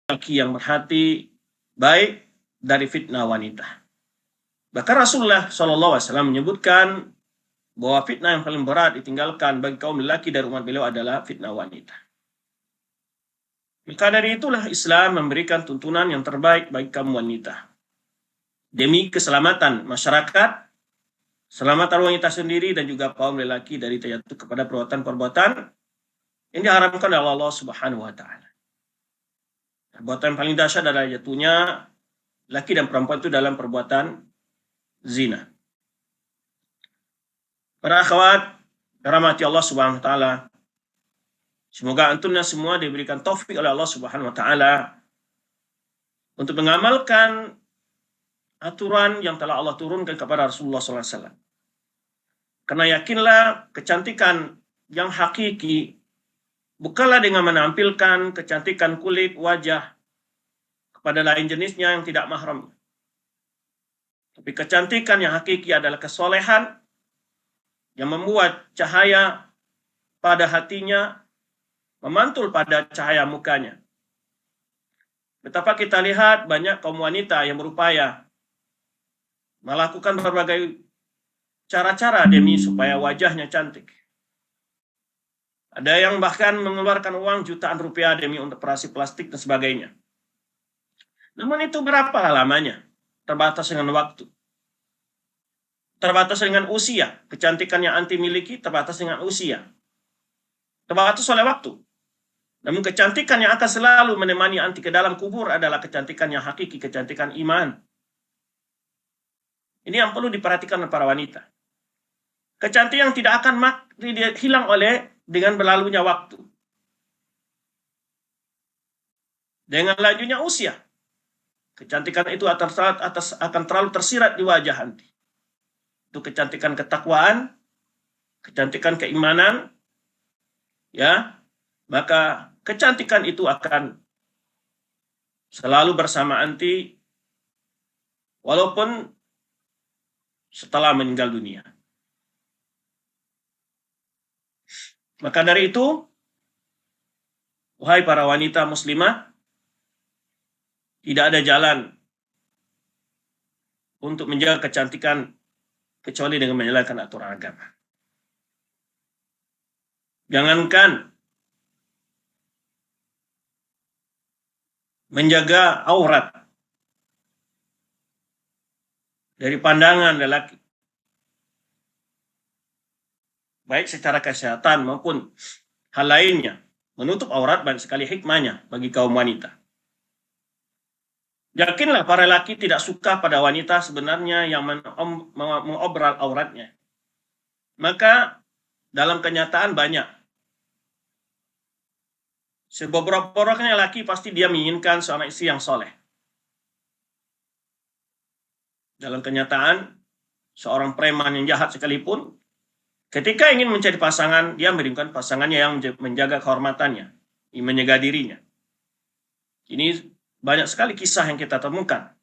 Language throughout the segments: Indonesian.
laki yang berhati baik dari fitnah wanita. Bahkan Rasulullah SAW menyebutkan bahwa fitnah yang paling berat ditinggalkan bagi kaum lelaki dari umat beliau adalah fitnah wanita. Maka dari itulah Islam memberikan tuntunan yang terbaik bagi kaum wanita. Demi keselamatan masyarakat, keselamatan wanita sendiri dan juga kaum lelaki dari terjatuh kepada perbuatan-perbuatan yang diharamkan oleh Allah Subhanahu wa taala. Perbuatan yang paling dahsyat adalah jatuhnya laki dan perempuan itu dalam perbuatan zina. Para akhwat, rahmati Allah Subhanahu wa taala. Semoga antumnya semua diberikan taufik oleh Allah Subhanahu wa taala untuk mengamalkan aturan yang telah Allah turunkan kepada Rasulullah SAW. Karena yakinlah kecantikan yang hakiki bukanlah dengan menampilkan kecantikan kulit, wajah kepada lain jenisnya yang tidak mahram. Tapi kecantikan yang hakiki adalah kesolehan yang membuat cahaya pada hatinya memantul pada cahaya mukanya. Betapa kita lihat banyak kaum wanita yang berupaya melakukan berbagai cara-cara demi supaya wajahnya cantik. Ada yang bahkan mengeluarkan uang jutaan rupiah demi untuk operasi plastik dan sebagainya. Namun itu berapa lamanya? Terbatas dengan waktu. Terbatas dengan usia. Kecantikan yang anti miliki terbatas dengan usia. Terbatas oleh waktu. Namun kecantikan yang akan selalu menemani anti ke dalam kubur adalah kecantikan yang hakiki, kecantikan iman. Ini yang perlu diperhatikan oleh para wanita. Kecantikan yang tidak akan hilang dengan berlalunya waktu. Dengan lajunya usia. Kecantikan itu akan terlalu tersirat di wajah nanti. Itu kecantikan ketakwaan, kecantikan keimanan, ya, maka kecantikan itu akan selalu bersama anti walaupun setelah meninggal dunia. Maka dari itu, wahai para wanita muslimah, tidak ada jalan untuk menjaga kecantikan kecuali dengan menjalankan aturan agama. Jangankan menjaga aurat dari pandangan lelaki, baik secara kesehatan maupun hal lainnya, menutup aurat banyak sekali hikmahnya bagi kaum wanita. Yakinlah para lelaki tidak suka pada wanita sebenarnya yang mengobral auratnya. Maka dalam kenyataan banyak. Sebeberapa-berapanya laki pasti dia menginginkan seorang istri yang soleh. Dalam kenyataan, seorang preman yang jahat sekalipun, ketika ingin mencari pasangan, dia menginginkan pasangannya yang menjaga kehormatannya, yang menjaga dirinya. Ini banyak sekali kisah yang kita temukan.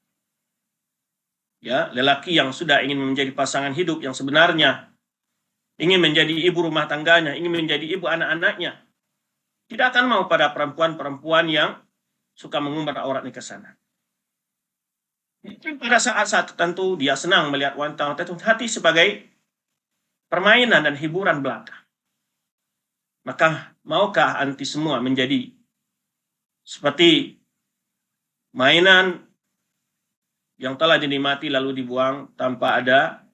Ya, lelaki yang sudah ingin menjadi pasangan hidup yang sebenarnya, ingin menjadi ibu rumah tangganya, ingin menjadi ibu anak-anaknya, tidak akan mau pada perempuan-perempuan yang suka mengumbar auratnya ke sana. Pada saat-saat tertentu dia senang melihat wanita-wanita itu hati sebagai permainan dan hiburan belaka. Maka maukah anti semua menjadi seperti mainan yang telah dinikmati lalu dibuang tanpa ada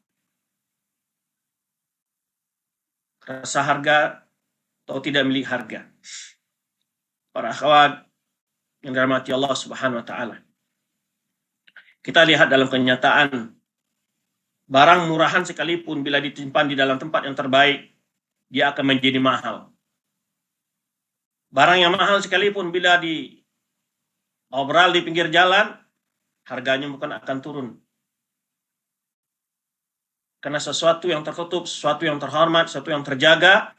rasa harga atau tidak memiliki harga? Para akhwat yang dirahmati Allah Subhanahu wa taala. Kita lihat dalam kenyataan, barang murahan sekalipun bila disimpan di dalam tempat yang terbaik, dia akan menjadi mahal. Barang yang mahal sekalipun bila diobral di pinggir jalan, harganya bukan akan turun. Karena sesuatu yang tertutup, sesuatu yang terhormat, sesuatu yang terjaga,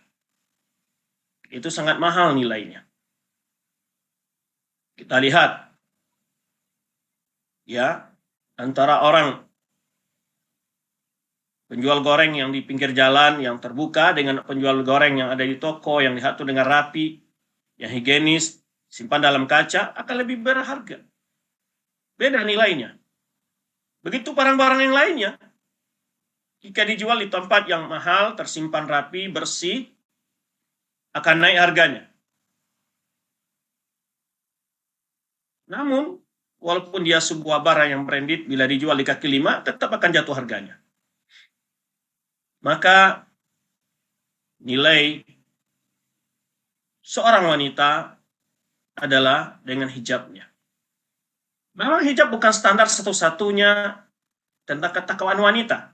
itu sangat mahal nilainya. Kita lihat, ya, antara orang penjual goreng yang di pinggir jalan yang terbuka dengan penjual goreng yang ada di toko yang diatur dengan rapi, yang higienis, simpan dalam kaca akan lebih berharga. Beda nilainya. Begitu barang-barang yang lainnya. Jika dijual di tempat yang mahal, tersimpan rapi, bersih, akan naik harganya. Namun, walaupun dia sebuah barang yang branded, bila dijual di kaki lima, tetap akan jatuh harganya. Maka, nilai seorang wanita adalah dengan hijabnya. Memang hijab bukan standar satu-satunya tentang ketakwaan wanita.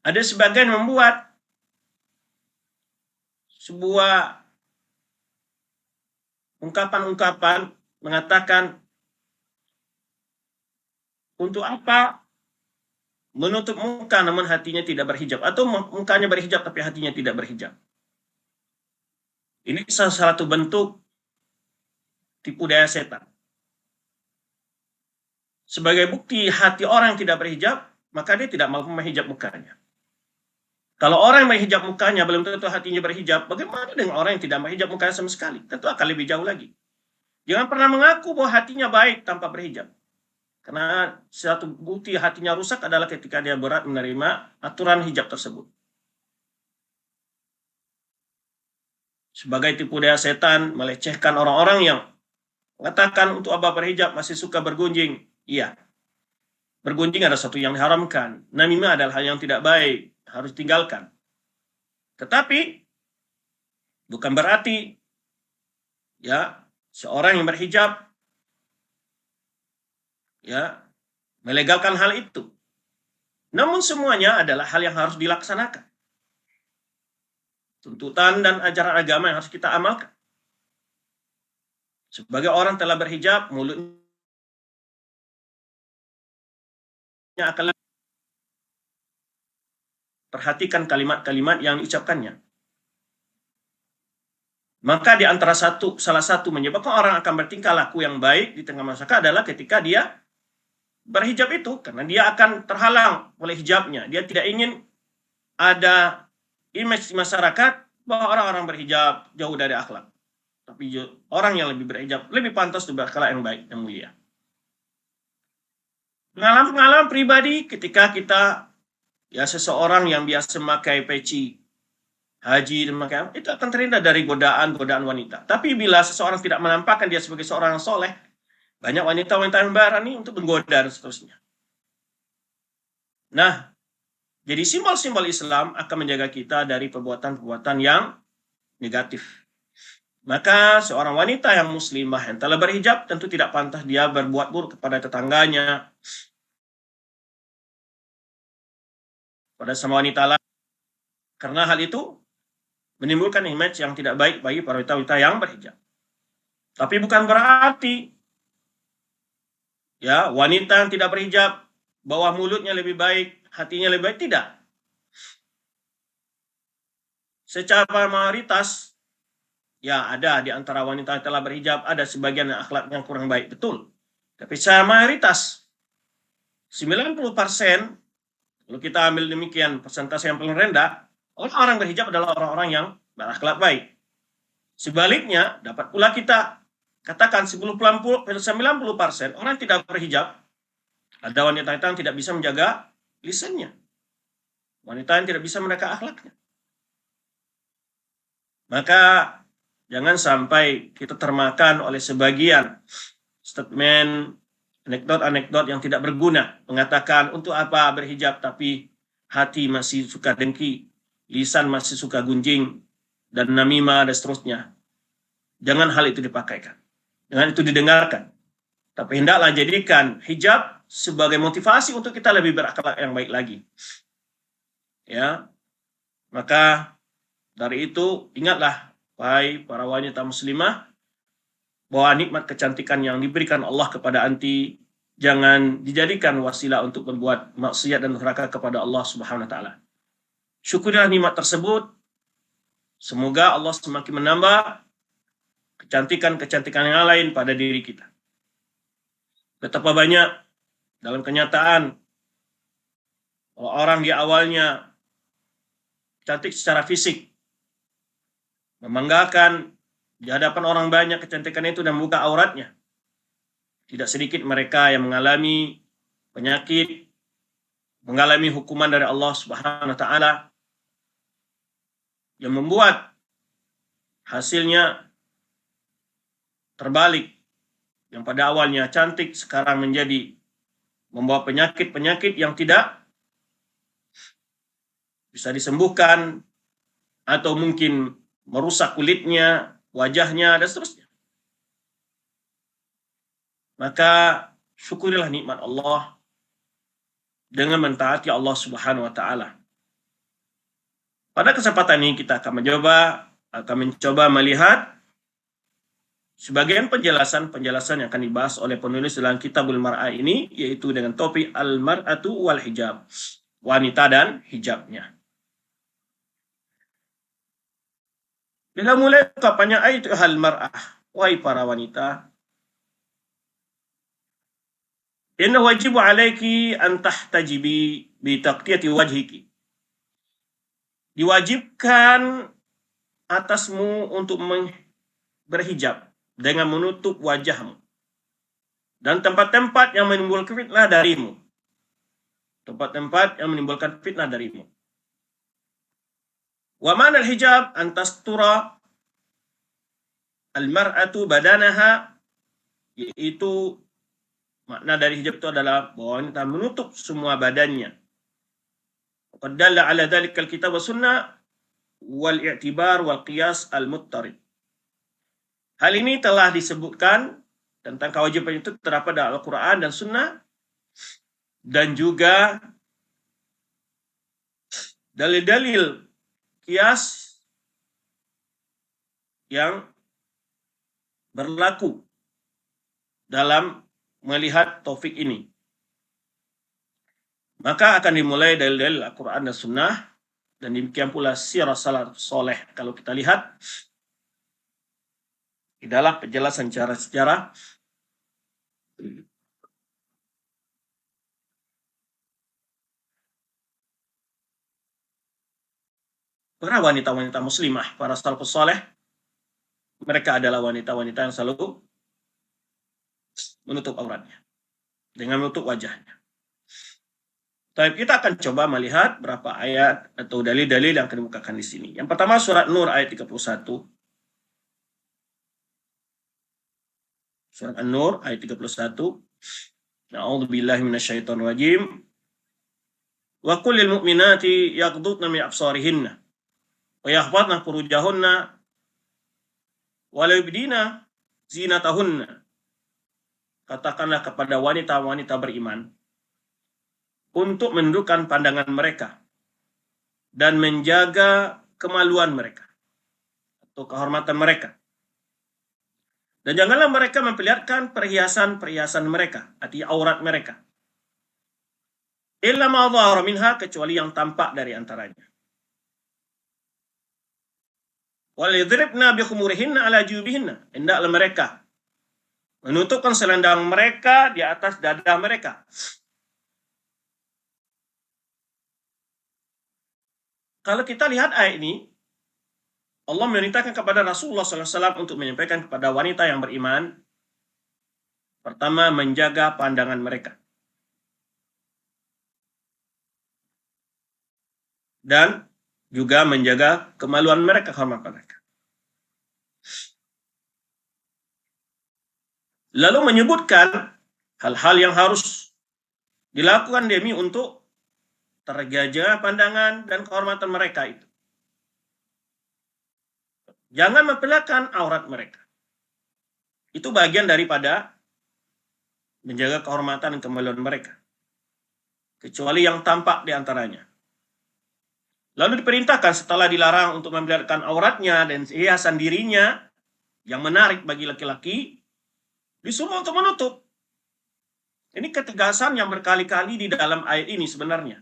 Ada sebagian membuat sebuah ungkapan-ungkapan mengatakan untuk apa menutup muka namun hatinya tidak berhijab, atau mukanya berhijab tapi hatinya tidak berhijab. Ini salah satu bentuk tipu daya setan. Sebagai bukti hati orang yang tidak berhijab, maka dia tidak mampu menghijab mukanya. Kalau orang yang menghijab mukanya belum tentu hatinya berhijab, bagaimana dengan orang yang tidak menghijab mukanya sama sekali? Tentu akan lebih jauh lagi. Jangan pernah mengaku bahwa hatinya baik tanpa berhijab. Karena satu bukti hatinya rusak adalah ketika dia berat menerima aturan hijab tersebut. Sebagai tipu daya setan, melecehkan orang-orang yang mengatakan untuk apa berhijab, masih suka bergunjing. Iya, bergunjing adalah sesuatu yang diharamkan. Namimah adalah hal yang tidak baik, harus tinggalkan. Tetapi bukan berarti ya seorang yang berhijab ya melegalkan hal itu. Namun semuanya adalah hal yang harus dilaksanakan. Tuntutan dan ajaran agama yang harus kita amalkan. Sebagai orang telah berhijab, mulutnya akan perhatikan kalimat-kalimat yang diucapkannya. Maka di antara salah satu menyebabkan orang akan bertingkah laku yang baik di tengah masyarakat adalah ketika dia berhijab itu, karena dia akan terhalang oleh hijabnya. Dia tidak ingin ada image di masyarakat bahwa orang-orang berhijab jauh dari akhlak. Tapi orang yang lebih berhijab lebih pantas berakhlak yang baik, yang mulia. Pengalaman pribadi ketika kita seseorang yang biasa memakai peci haji dan itu akan terhindar dari godaan wanita. Tapi bila seseorang tidak menampakkan dia sebagai seorang yang soleh, banyak wanita-wanita yang berani untuk menggoda dan seterusnya. Nah, jadi simbol-simbol Islam akan menjaga kita dari perbuatan-perbuatan yang negatif. Maka seorang wanita yang muslimah yang telah berhijab tentu tidak pantas dia berbuat buruk kepada tetangganya, pada sama wanita lain. Karena hal itu menimbulkan image yang tidak baik bagi para wanita-wanita yang berhijab. Tapi bukan berarti ya wanita yang tidak berhijab bahwa mulutnya lebih baik, hatinya lebih baik, tidak. Secara mayoritas ya ada di antara wanita yang telah berhijab ada sebagian akhlak yang kurang baik, betul. Tapi secara mayoritas 90%, kalau kita ambil demikian persentase yang paling rendah, orang-orang berhijab adalah orang-orang yang berakhlak baik. Sebaliknya, dapat pula kita katakan 90% orang yang tidak berhijab, ada wanita yang tidak bisa menjaga lisannya. Wanita yang tidak bisa menjaga akhlaknya. Maka jangan sampai kita termakan oleh sebagian statement, anekdot-anekdot yang tidak berguna, mengatakan untuk apa berhijab tapi hati masih suka dengki, lisan masih suka gunjing, dan namimah dan seterusnya. Jangan hal itu dipakaikan. Jangan itu didengarkan. Tapi hendaklah jadikan hijab sebagai motivasi untuk kita lebih berakhlak yang baik lagi. Ya. Maka dari itu ingatlah wahai para wanita muslimah bahwa nikmat kecantikan yang diberikan Allah kepada anti jangan dijadikan wasilah untuk berbuat maksiat dan durhaka kepada Allah Subhanahu wa taala. Syukurilah nikmat tersebut. Semoga Allah semakin menambah kecantikan-kecantikan yang lain pada diri kita. Betapa banyak dalam kenyataan orang di awalnya cantik secara fisik, membanggakan di hadapan orang banyak kecantikan itu dan buka auratnya. Tidak sedikit mereka yang mengalami penyakit, mengalami hukuman dari Allah Subhanahu wa taala yang membuat hasilnya terbalik. Yang pada awalnya cantik sekarang menjadi membawa penyakit-penyakit yang tidak bisa disembuhkan atau mungkin merusak kulitnya, wajahnya, dan seterusnya. Maka syukurilah nikmat Allah dengan mentaati Allah Subhanahu wa taala. Pada kesempatan ini kita akan mencoba melihat sebagian penjelasan yang akan dibahas oleh penulis dalam Kitabul Mar'ah ini, yaitu dengan topik Al-Mar'atu wal Hijab, wanita dan hijabnya. Bila mulai kapannya ayat Al-Mar'ah, wahai para wanita, inna wajibu alaiki an tahtajibi bi taqtiyati wajhiki. Diwajibkan atasmu untuk berhijab dengan menutup wajahmu dan tempat-tempat yang menimbulkan fitnah darimu. Tempat-tempat yang menimbulkan fitnah darimu. Wa ma'na al-hijab an tastura al-mar'atu badanaha, yaitu makna dari hijab itu adalah bahwa wanita menutup semua badannya. Qad dalla ala dzalika al-kitab wa sunnah wal i'tibar wal qiyas al-muttarid. Hal ini telah disebutkan tentang kewajiban itu terdapat dalam Al-Quran dan Sunnah, dan juga dalil-dalil kias yang berlaku dalam melihat topik ini. Maka akan dimulai dalil-dalil Al-Quran dan Sunnah, dan demikian pula sirah salafus soleh. Kalau kita lihat di dalam penjelasan sejarah para wanita-wanita muslimah, para salafus soleh, mereka adalah wanita-wanita yang selalu menutup auratnya dengan menutup wajahnya. Tapi kita akan coba melihat berapa ayat atau dalil-dalil yang akan dimukakan di sini. Yang pertama surat Nur ayat 31. Surat An-Nur ayat 31. A'udzubillahi minasyaitonir rajim. Wa qul lil mu'minati yaghdudna min absarihinna wa yahfazna furujahunna wa la yubdina zinatahunna. Katakanlah kepada wanita-wanita beriman untuk menundukkan pandangan mereka dan menjaga kemaluan mereka atau kehormatan mereka. Dan janganlah mereka memperlihatkan perhiasan-perhiasan mereka, arti aurat mereka. Illa ma dhahara minha, kecuali yang tampak dari antaranya. Wal yadribna bi khumurihinna ala jubihinna, hendaklah mereka menutupkan selendang mereka di atas dada mereka. Kalau kita lihat ayat ini, Allah memerintahkan kepada Rasulullah SAW untuk menyampaikan kepada wanita yang beriman, pertama, menjaga pandangan mereka. Dan juga menjaga kemaluan mereka, kehormatan mereka. Lalu menyebutkan hal-hal yang harus dilakukan demi untuk terjaga pandangan dan kehormatan mereka itu. Jangan memperlihatkan aurat mereka. Itu bagian daripada menjaga kehormatan dan kemaluan mereka. Kecuali yang tampak di antaranya. Lalu diperintahkan setelah dilarang untuk memperlihatkan auratnya dan hiasan dirinya yang menarik bagi laki-laki, disuruh untuk menutup. Ini ketegasan yang berkali-kali di dalam ayat ini sebenarnya.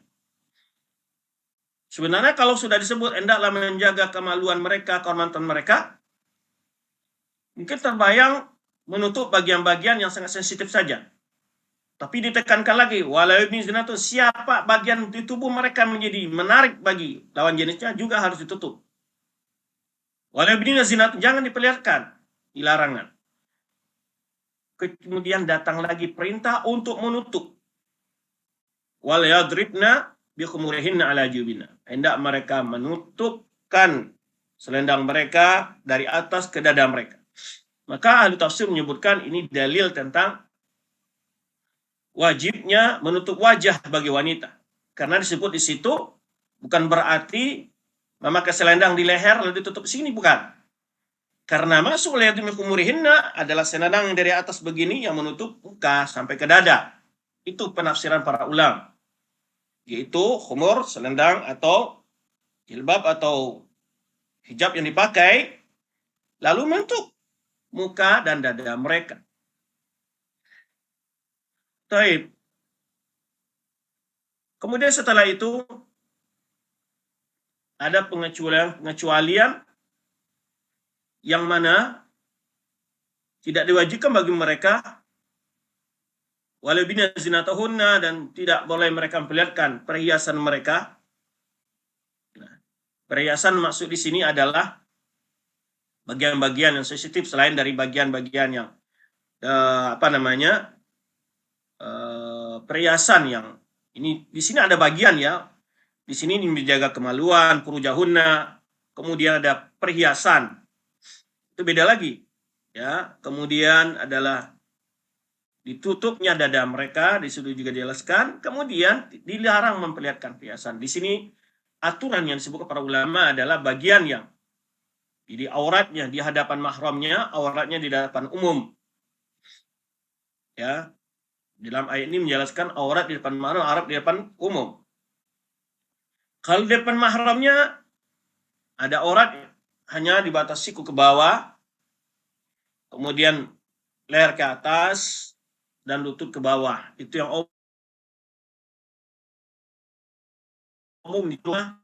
Sebenarnya kalau sudah disebut hendaklah menjaga kemaluan mereka, kehormatan mereka, mungkin terbayang menutup bagian-bagian yang sangat sensitif saja. Tapi ditekankan lagi, walau ibni zinatun, siapa bagian di tubuh mereka menjadi menarik bagi lawan jenisnya juga harus ditutup. Wala yubdina zinat, jangan diperlihatkan, dilarangan. Kemudian datang lagi perintah untuk menutup. Wal yadribna bi khumurihinna ala jubina. Hendak mereka menutupkan selendang mereka dari atas ke dada mereka. Maka ahli tafsir menyebutkan ini dalil tentang wajibnya menutup wajah bagi wanita. Karena disebut di situ bukan berarti memakai selendang di leher lalu ditutup sini, bukan. Karena masuk lihat umurihinna adalah selendang yang dari atas begini yang menutup muka sampai ke dada. Itu penafsiran para ulama. Yaitu khumur, selendang atau jilbab atau hijab yang dipakai lalu menutup muka dan dada mereka. Taib. Kemudian setelah itu ada pengecualian yang mana tidak diwajibkan bagi mereka walabina zinatahunna, dan tidak boleh mereka memperlihatkan perhiasan mereka. Nah, perhiasan maksud di sini adalah bagian-bagian yang sensitif selain dari bagian-bagian yang perhiasan yang ini di sini ada bagian ya. Di sini menjaga kemaluan, furujahunna, kemudian ada perhiasan. Itu beda lagi. Ya, kemudian adalah ditutupnya dada mereka, disitu juga dijelaskan. Kemudian dilarang memperlihatkan perhiasan. Di sini aturan yang disebut para ulama adalah bagian yang jadi auratnya di hadapan mahramnya, auratnya di hadapan umum. Ya, dalam ayat ini menjelaskan aurat di depan mahram, aurat di depan umum. Kalau di depan mahramnya ada aurat hanya di batas siku ke bawah, kemudian leher ke atas, dan lutut ke bawah. Itu yang umum di rumah.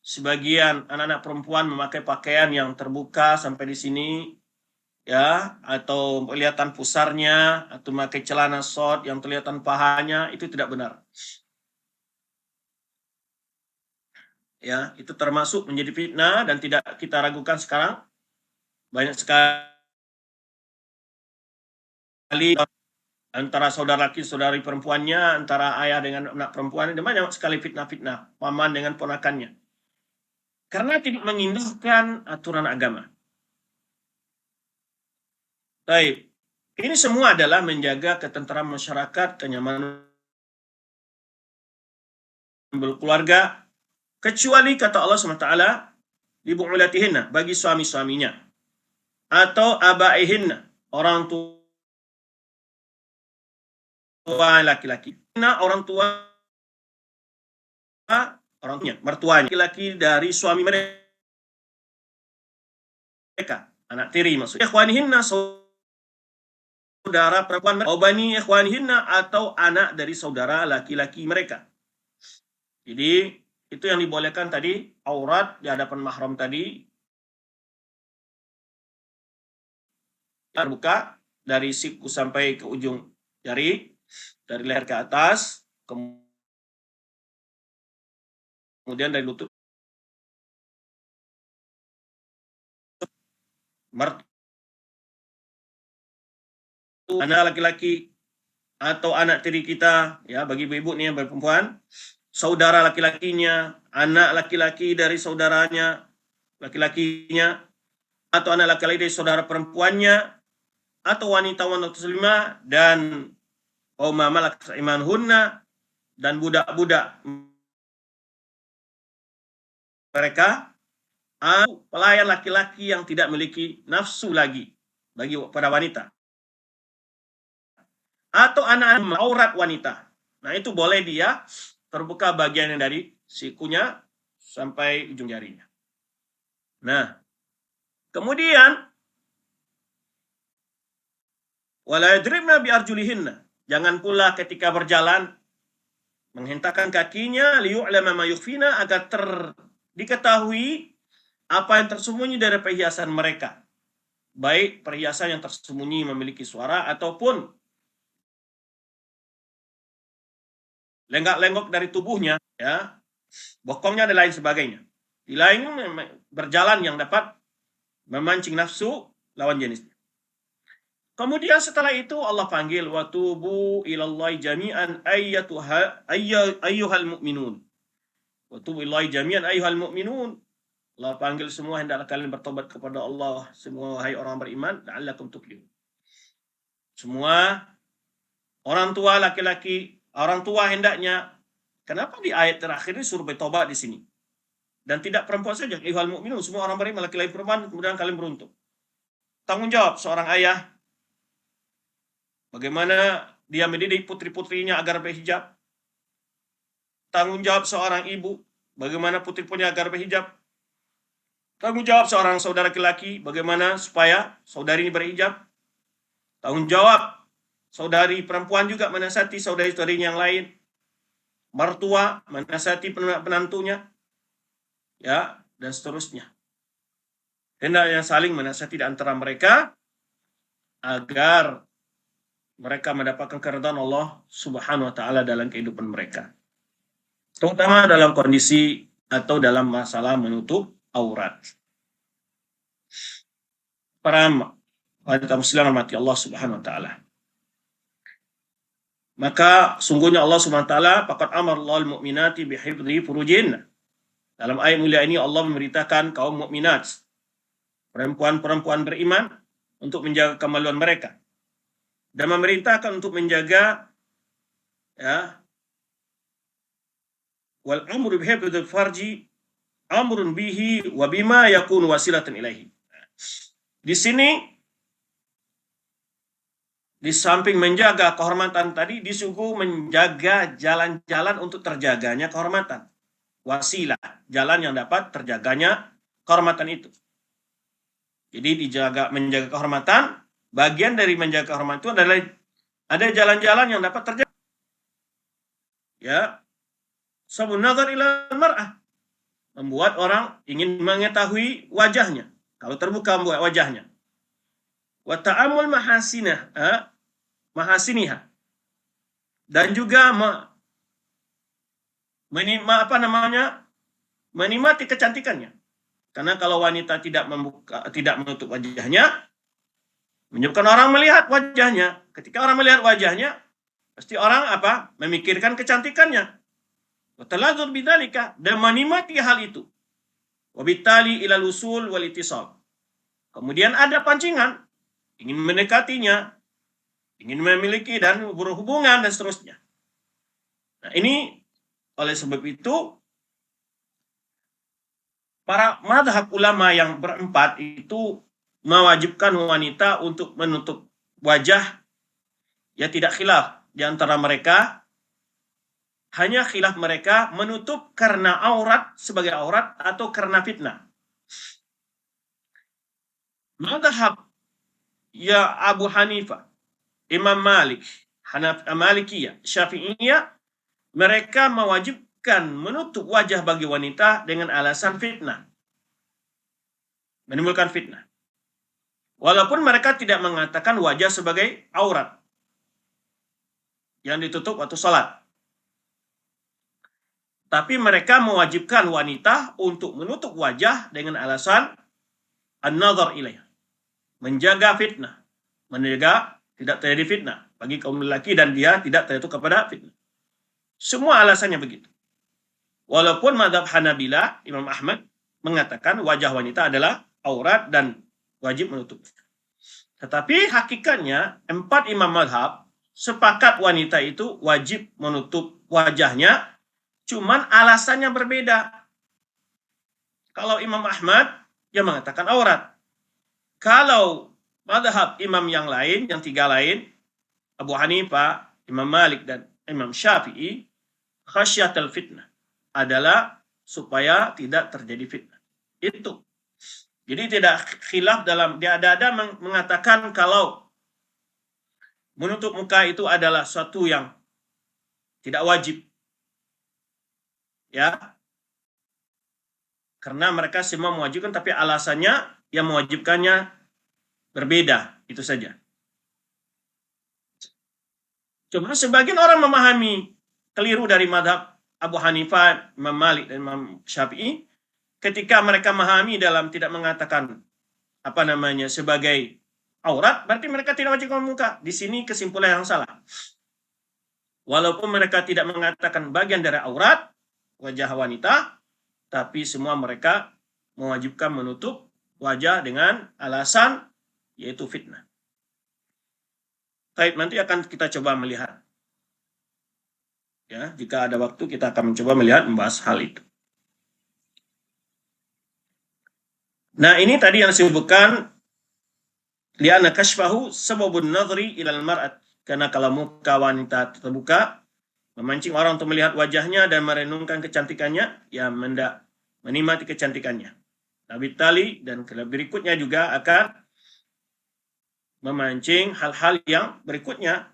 Sebagian anak-anak perempuan memakai pakaian yang terbuka sampai di sini, ya, atau kelihatan pusarnya, atau memakai celana short yang kelihatan pahanya, itu tidak benar. Ya, itu termasuk menjadi fitnah dan tidak kita ragukan sekarang. Banyak sekali antara saudara laki saudari perempuannya, antara ayah dengan anak perempuan, ada banyak sekali fitnah-fitnah, paman dengan ponakannya. Karena tidak mengindahkan aturan agama. Baik, ini semua adalah menjaga ketentraman masyarakat, kenyamanan berkeluarga, kecuali kata Allah SWT, li bu'ulatihinna, bagi suami-suaminya, atau abaihinna, orang tua laki-laki. Nah, orang tua, orang tuanya, mertuanya, laki-laki dari suami mereka, anak tiri maksudnya. Ikhwanihinna, saudara perempuan mereka, bani ikhwanihinna, atau anak dari saudara laki-laki mereka. Jadi itu yang dibolehkan tadi, aurat di hadapan mahram tadi terbuka dari siku sampai ke ujung jari, dari leher ke atas, kemudian dari lutut, anak laki-laki atau anak tiri kita, ya, bagi ibu nih yang perempuan, saudara laki-lakinya, anak laki-laki dari saudaranya laki-lakinya, atau anak laki-laki dari saudara perempuannya, atau wanita-wanita muslimah, dan malakat imanhunna, dan budak-budak mereka, atau pelayan laki-laki yang tidak memiliki nafsu lagi bagi para wanita, atau anak-anak aurat wanita. Nah, itu boleh dia terbuka bagian yang dari sikunya sampai ujung jarinya. Nah, kemudian wala yadribna bi arjulihinna, jangan pula ketika berjalan menghentakkan kakinya, liyu'lama ma yukhfina, agar diketahui apa yang tersembunyi dari perhiasan mereka, baik perhiasan yang tersembunyi memiliki suara ataupun lenggak-lenggok dari tubuhnya, ya, bokongnya dan lain sebagainya. Di lain berjalan yang dapat memancing nafsu lawan jenisnya. Kemudian setelah itu Allah panggil watubu ilallahi jami'an ayyuhal mu'minun. Watubu ilallahi jami'an ayyuhal mu'minun. Allah panggil semua, hendaklah kalian bertobat kepada Allah semua wahai orang beriman, la'allakum tuflihun. Semua orang tua laki-laki, orang tua hendaknya. Kenapa di ayat terakhir ini suruh bertobat di sini? Dan tidak perempuan saja, ayyuhal mu'minun, semua orang beriman, laki-laki perempuan, kemudian kalian beruntung. Tanggung jawab seorang ayah, bagaimana dia mendidik putri-putrinya agar berhijab. Tanggung jawab seorang ibu, bagaimana putri-putrinya agar berhijab. Tanggung jawab seorang saudara laki-laki, bagaimana supaya saudari ini berhijab. Tanggung jawab saudari perempuan juga menasihati saudari-saudarinya yang lain. Mertua menasihati penantunya, ya, dan seterusnya. Hendaknya saling menasihati di antara mereka agar mereka mendapatkan keridhaan Allah Subhanahu wa taala dalam kehidupan mereka. Terutama dalam kondisi atau dalam masalah menutup aurat. Para wanita muslimah mati Allah Subhanahu wa taala. Maka sungguhnya Allah Subhanahu wa taala faqad amara Allahul mu'minati bihifdzi furujin. Dalam ayat mulia ini Allah memberitakan kaum mukminat, perempuan-perempuan beriman, untuk menjaga kemaluan mereka. Dan memerintahkan untuk menjaga, ya, wal amru bihifdzil farji amrun bihi wa bima yakunu wasilatan ilaihi. Di sini di samping menjaga kehormatan tadi, disuruh menjaga jalan-jalan untuk terjaganya kehormatan. Wasilah, jalan yang dapat terjaganya kehormatan itu. Jadi menjaga kehormatan, bagian dari menjaga kehormatan itu adalah ada jalan-jalan yang dapat terjaga. Ya, sabun nazar ila mar'ah, membuat orang ingin mengetahui wajahnya. Kalau terbuka membuat wajahnya. Wa ta'amul mahasiniha. Dan juga menikmati kecantikannya. Karena kalau wanita tidak menutup wajahnya, menyebabkan orang melihat wajahnya. Ketika orang melihat wajahnya, pasti orang memikirkan kecantikannya. Wa taladzur bidzalika, dan menikmati hal itu. Wabitali ilal usul wal ittisal. Kemudian ada pancingan, ingin mendekatinya, ingin memiliki dan berhubungan dan seterusnya. Nah, ini oleh sebab itu para madhab ulama yang berempat itu mewajibkan wanita untuk menutup wajah. Ya, tidak khilaf di antara mereka. Hanya khilaf mereka menutup karena aurat sebagai aurat atau karena fitnah. Madhab ya Abu Hanifah, Imam Malik, Malikiyah, Syafi'iyah, mereka mewajibkan menutup wajah bagi wanita dengan alasan fitnah. Menimbulkan fitnah. Walaupun mereka tidak mengatakan wajah sebagai aurat yang ditutup waktu sholat. Tapi mereka mewajibkan wanita untuk menutup wajah dengan alasan an-nazar ilaiha, menjaga fitnah, menjaga tidak terjadi fitnah bagi kaum lelaki dan dia tidak terjatuh kepada fitnah. Semua alasannya begitu. Walaupun mazhab Hanabila, Imam Ahmad mengatakan wajah wanita adalah aurat dan wajib menutup. Tetapi hakikatnya 4 imam mazhab sepakat wanita itu wajib menutup wajahnya. Cuman alasannya berbeda. Kalau Imam Ahmad, dia mengatakan aurat. Kalau mazhab imam yang lain, yang 3 lain, Abu Hanifah, Imam Malik, dan Imam Syafi'i, khasyatul fitnah, adalah supaya tidak terjadi fitnah. Itu. Jadi tidak khilaf dalam, dia ada mengatakan kalau menutup muka itu adalah suatu yang tidak wajib. Ya, karena mereka semua mewajibkan, tapi alasannya yang mewajibkannya berbeda, itu saja. Cuma sebagian orang memahami keliru dari mazhab Abu Hanifah, Imam Malik, dan Imam Syafi'i ketika mereka memahami dalam tidak mengatakan sebagai aurat, berarti mereka tidak wajib membuka. Di sini kesimpulan yang salah. Walaupun mereka tidak mengatakan bagian dari aurat wajah wanita, tapi semua mereka mewajibkan menutup wajah dengan alasan yaitu fitnah. Baik, nanti akan kita coba melihat. Ya, jika ada waktu kita akan mencoba membahas hal itu. Nah, ini tadi yang disebutkan li'anna kashfahu sababun nadhri ilal mar'at. Karena kalau muka wanita terbuka, memancing orang untuk melihat wajahnya dan merenungkan kecantikannya, ya menikmati kecantikannya. Nabi Tali dan berikutnya juga akan memancing hal-hal yang berikutnya,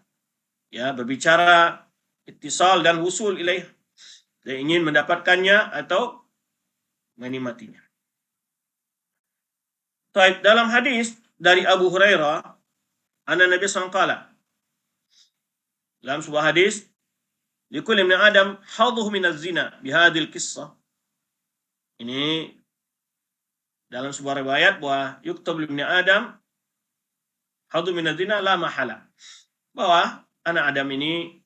ya, berbicara ittisal dan wusul ilaih, dan ingin mendapatkannya atau menikmatinya. Baik, dalam hadis dari Abu Hurairah, anna Nabi SAW dalam sebuah hadis, likulli min Adam hadhuhu min az-zina bihadhil qissah. Ini dalam sebuah riwayat bahwa yuktab li ibni Adam hadhu min az-zina la mahala. Bahwa anak Adam ini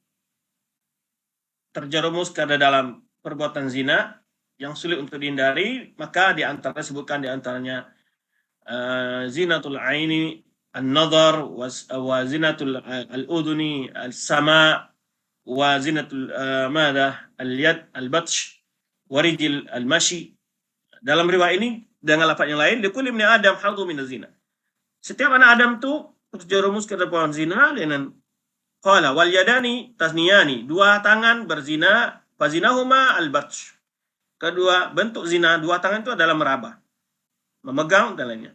terjerumus karena dalam perbuatan zina yang sulit untuk dihindari, maka disebutkan di antaranya zinatul aini an-nadhar wa zinatul al-udhuni al-sama wa zinatul al-yad al-batsh wa rijil al-mashi. Dalam riwayat ini dengan lafaz yang lain, likulli ibni Adam hadhu min az-zina. Setiap anak Adam itu terjerumus ke dalam zina dengan qala wal yadani tasniyani, dua tangan berzina, fazinahuma al-batsh. Kedua bentuk zina dua tangan itu adalah meraba, memegang dan lainnya.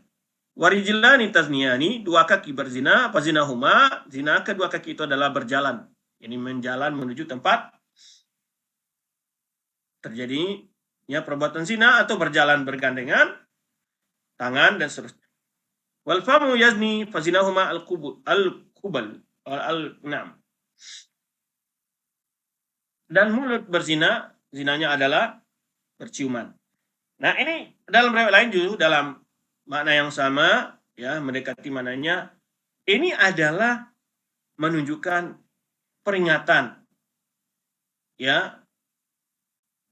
Warijilani tasniyani, dua kaki berzina, fazinahuma, zina kedua kaki itu adalah berjalan. Ini menjalan menuju tempat terjadinya perbuatan zina atau berjalan bergandengan tangan dan seterusnya. Wal famu yazni fazinahuma al-kubal al-nam. Dan mulut berzina, zinanya adalah berciuman. Nah, ini dalam riwayat lain juga dalam makna yang sama, ya, mendekati maknanya. Ini adalah menunjukkan peringatan, ya,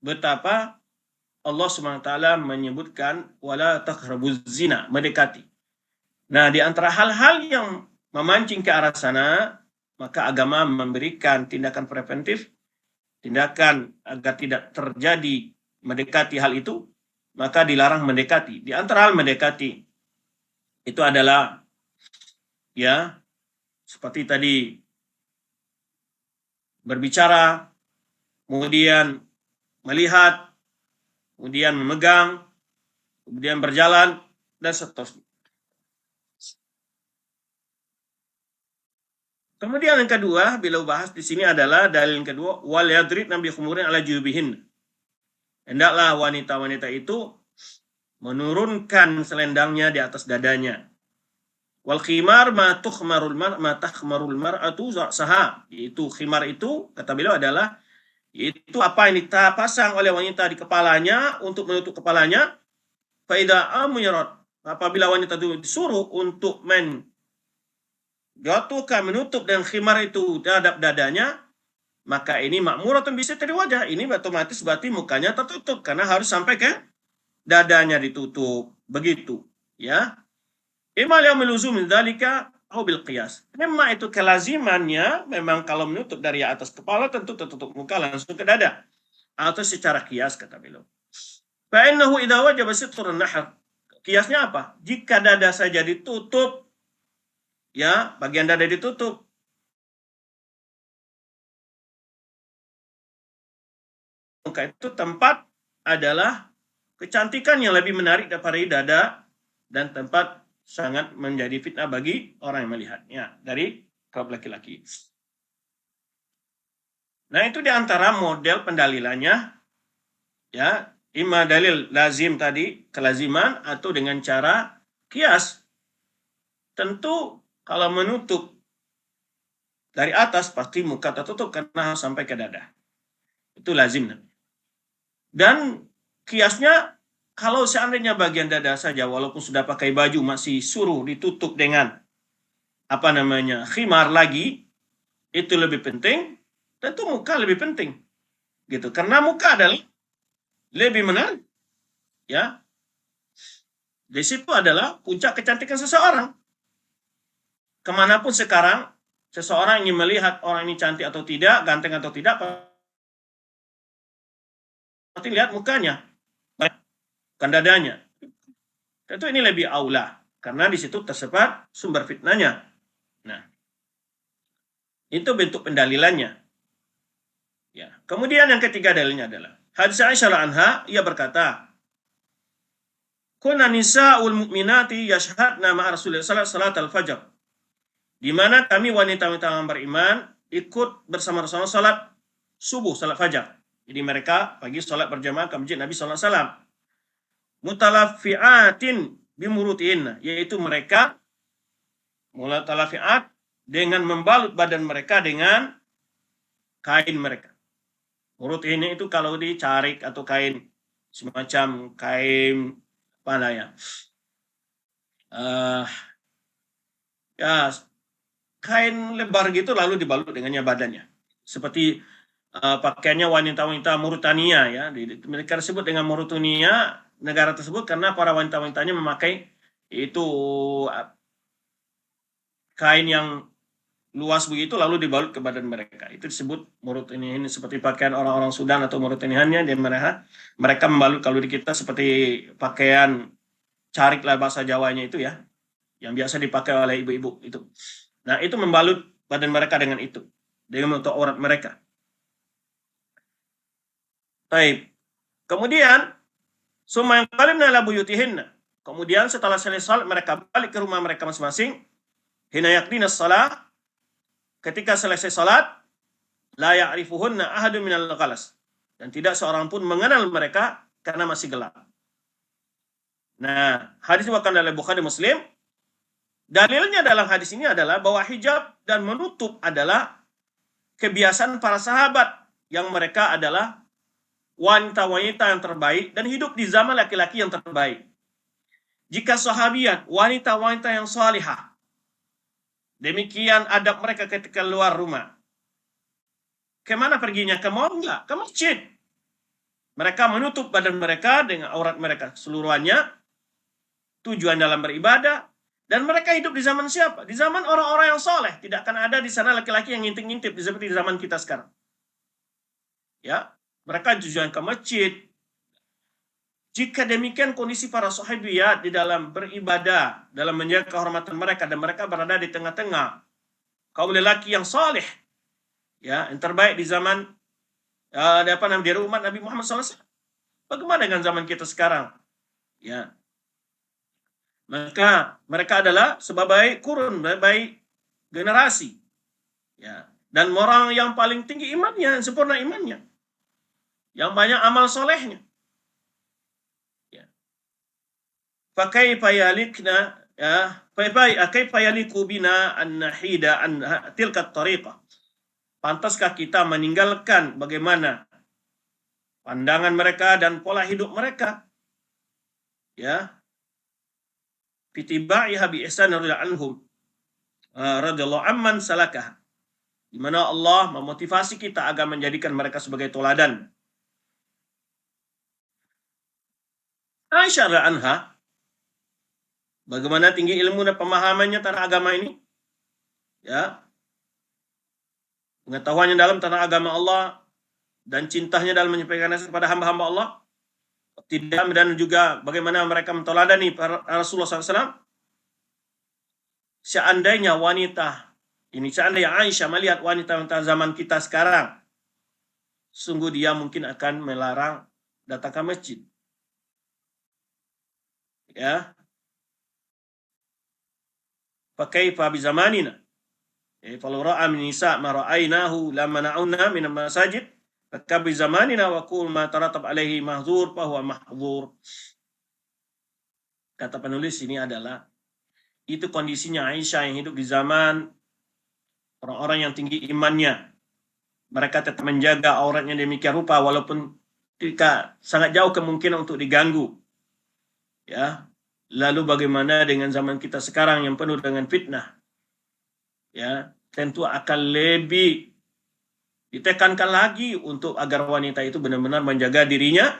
betapa Allah SWT menyebutkan wala taqrabuz zina, mendekati. Nah, di antara hal-hal yang memancing ke arah sana, maka agama memberikan tindakan preventif, tindakan agar tidak terjadi mendekati hal itu, maka dilarang mendekati. Di antara hal mendekati itu adalah, ya, seperti tadi berbicara, kemudian melihat, kemudian memegang, kemudian berjalan, dan seterusnya. Kemudian yang kedua, bila bahas di sini adalah dalil yang kedua, wal yadribna bi khumurin ala jubihin. Hendaklah wanita-wanita itu menurunkan selendangnya di atas dadanya. Wal khimar ma takhmarul mar'atu saha. Itu khimar itu, kata beliau, adalah itu apa yang dipasang oleh wanita di kepalanya untuk menutup kepalanya. Fa idza amyarat, apabila wanita itu disuruh untuk jatuhkan menutup dengan khimar itu terhadap dadanya, maka ini makmuratun bisa dari wajah. Ini otomatis berarti mukanya tertutup karena harus sampai ke dadanya ditutup. Begitu, ya. Imal yang meluzum min dzalika au bil qiyas. Memang itu kelazimannya, memang kalau menutup dari atas kepala tentu tertutup muka langsung ke dada, atau secara qiyas, kata beliau. Fa innahu idza wajaba sitrun nahr. Qiyasnya apa? Jika dada saja ditutup, ya, bagian dada ditutup, maka itu tempat adalah kecantikan yang lebih menarik daripada dada, dan tempat sangat menjadi fitnah bagi orang yang melihatnya dari kaum laki-laki. Nah, itu diantara model pendalilannya, ya, imma dalil lazim tadi, kelaziman, atau dengan cara kias. Tentu kalau menutup dari atas pasti muka tertutup karena sampai ke dada. Itu lazim. Dan kiasnya Kalau seandainya bagian dada saja, walaupun sudah pakai baju, masih suruh ditutup dengan khimar lagi, itu lebih penting. Tentu muka lebih penting, gitu. Karena muka adalah lebih menarik, ya. Di situ adalah puncak kecantikan seseorang. Kemanapun sekarang, seseorang ingin melihat orang ini cantik atau tidak, ganteng atau tidak, pasti lihat mukanya, bukan dadanya. Tentu ini lebih aula, karena di situ tersebar sumber fitnahnya. Nah, itu bentuk pendalilannya. Ya. Kemudian yang ketiga dalilnya adalah hadis Aisyah anha, ia berkata, kunna nisa'ul mu'minati yashhadna ma'a Rasulullah salat al-fajr. Di mana kami wanita-wanita yang beriman ikut bersama-sama salat subuh, salat fajar. Jadi mereka pagi salat berjamaah ke masjid Nabi sallallahu alaihi wasallam. Mutalafi'atin bimurutin, yaitu mereka mutalafi'at dengan membalut badan mereka dengan kain mereka. Murut ini itu kalau dicarik atau kain semacam kain apa ya? Ya kain lebar gitu lalu dibalut dengannya badannya. Seperti pakaiannya wanita-wanita Mauritania ya. Mereka disebut dengan Mauritania negara tersebut karena para wanita-wanitanya memakai itu kain yang luas begitu lalu dibalut ke badan mereka. Itu disebut Mauritania. Ini seperti pakaian orang-orang Sudan atau Mauritanianya, dan mereka membalut kalau di kita seperti pakaian carik lah bahasa Jawanya itu ya, yang biasa dipakai oleh ibu-ibu itu. Nah, itu membalut badan mereka dengan itu, dengan menutup aurat mereka. Baik. Kemudian summa yanqalibna ila buyutihinna. Kemudian setelah selesai salat mereka balik ke rumah mereka masing-masing. Hina yaqdina shalah, ketika selesai salat, la ya'rifuhunna ahadun minal ghalas, dan tidak seorang pun mengenal mereka karena masih gelap. Nah, hadis diriwayatkan oleh Bukhari Muslim. Dalilnya dalam hadis ini adalah bahwa hijab dan menutup adalah kebiasaan para sahabat yang mereka adalah wanita-wanita yang terbaik dan hidup di zaman laki-laki yang terbaik. Jika sahabiat, wanita-wanita yang salihah, demikian adab mereka ketika keluar rumah. Kemana perginya? Ke mall? Enggak, ke masjid. Mereka menutup badan mereka dengan aurat mereka seluruhannya. Tujuan dalam beribadah. Dan mereka hidup di zaman siapa? Di zaman orang-orang yang soleh. Tidak akan ada di sana laki-laki yang ngintip-ngintip seperti di zaman kita sekarang. Ya, mereka tujuan ke masjid. Jika demikian kondisi para sahabiat di dalam beribadah, dalam menjaga kehormatan mereka, dan mereka berada di tengah-tengah kaum lelaki yang soleh, ya, yang terbaik di zaman di umat Nabi Muhammad SAW. Bagaimana dengan zaman kita sekarang? Ya, maka mereka adalah sebagai kurun, sebagai generasi, ya, dan orang yang paling tinggi imannya, sempurna imannya, yang banyak amal solehnya. Ya. Fakaifa yalikna, ya, kaifa yaliku bina an nahida an tilka tariqah. Pantaskah kita meninggalkan bagaimana pandangan mereka dan pola hidup mereka? Ya. Fitiba'iha bi ihsan anhum radhiyallahu amman salakah. Di mana Allah memotivasi kita agar menjadikan mereka sebagai teladan. Aisyah anha, bagaimana tinggi ilmu dan pemahamannya tentang agama ini? Ya. Pengetahuannya dalam tentang agama Allah dan cintanya dalam menyampaikan kepada hamba-hamba Allah. Tidak, dan juga bagaimana mereka menteladani Rasulullah SAW. Seandainya Aisyah melihat wanita zaman kita sekarang, sungguh dia mungkin akan melarang datang ke masjid. Ya. Fakaifa bi zamanina. Falau ra'a min nisa ma ra'ainahu lamana'una min masajid. Fakaifa bi zamanina wa qul ma taratab alaihi mahzur fa huwa mahzur. Kata penulis ini adalah itu kondisinya Aisyah yang hidup di zaman orang-orang yang tinggi imannya. Mereka tetap menjaga auratnya demikian rupa walaupun sangat jauh kemungkinan untuk diganggu. Ya. Lalu bagaimana dengan zaman kita sekarang yang penuh dengan fitnah? Ya, tentu akan lebih ditekankan lagi untuk agar wanita itu benar-benar menjaga dirinya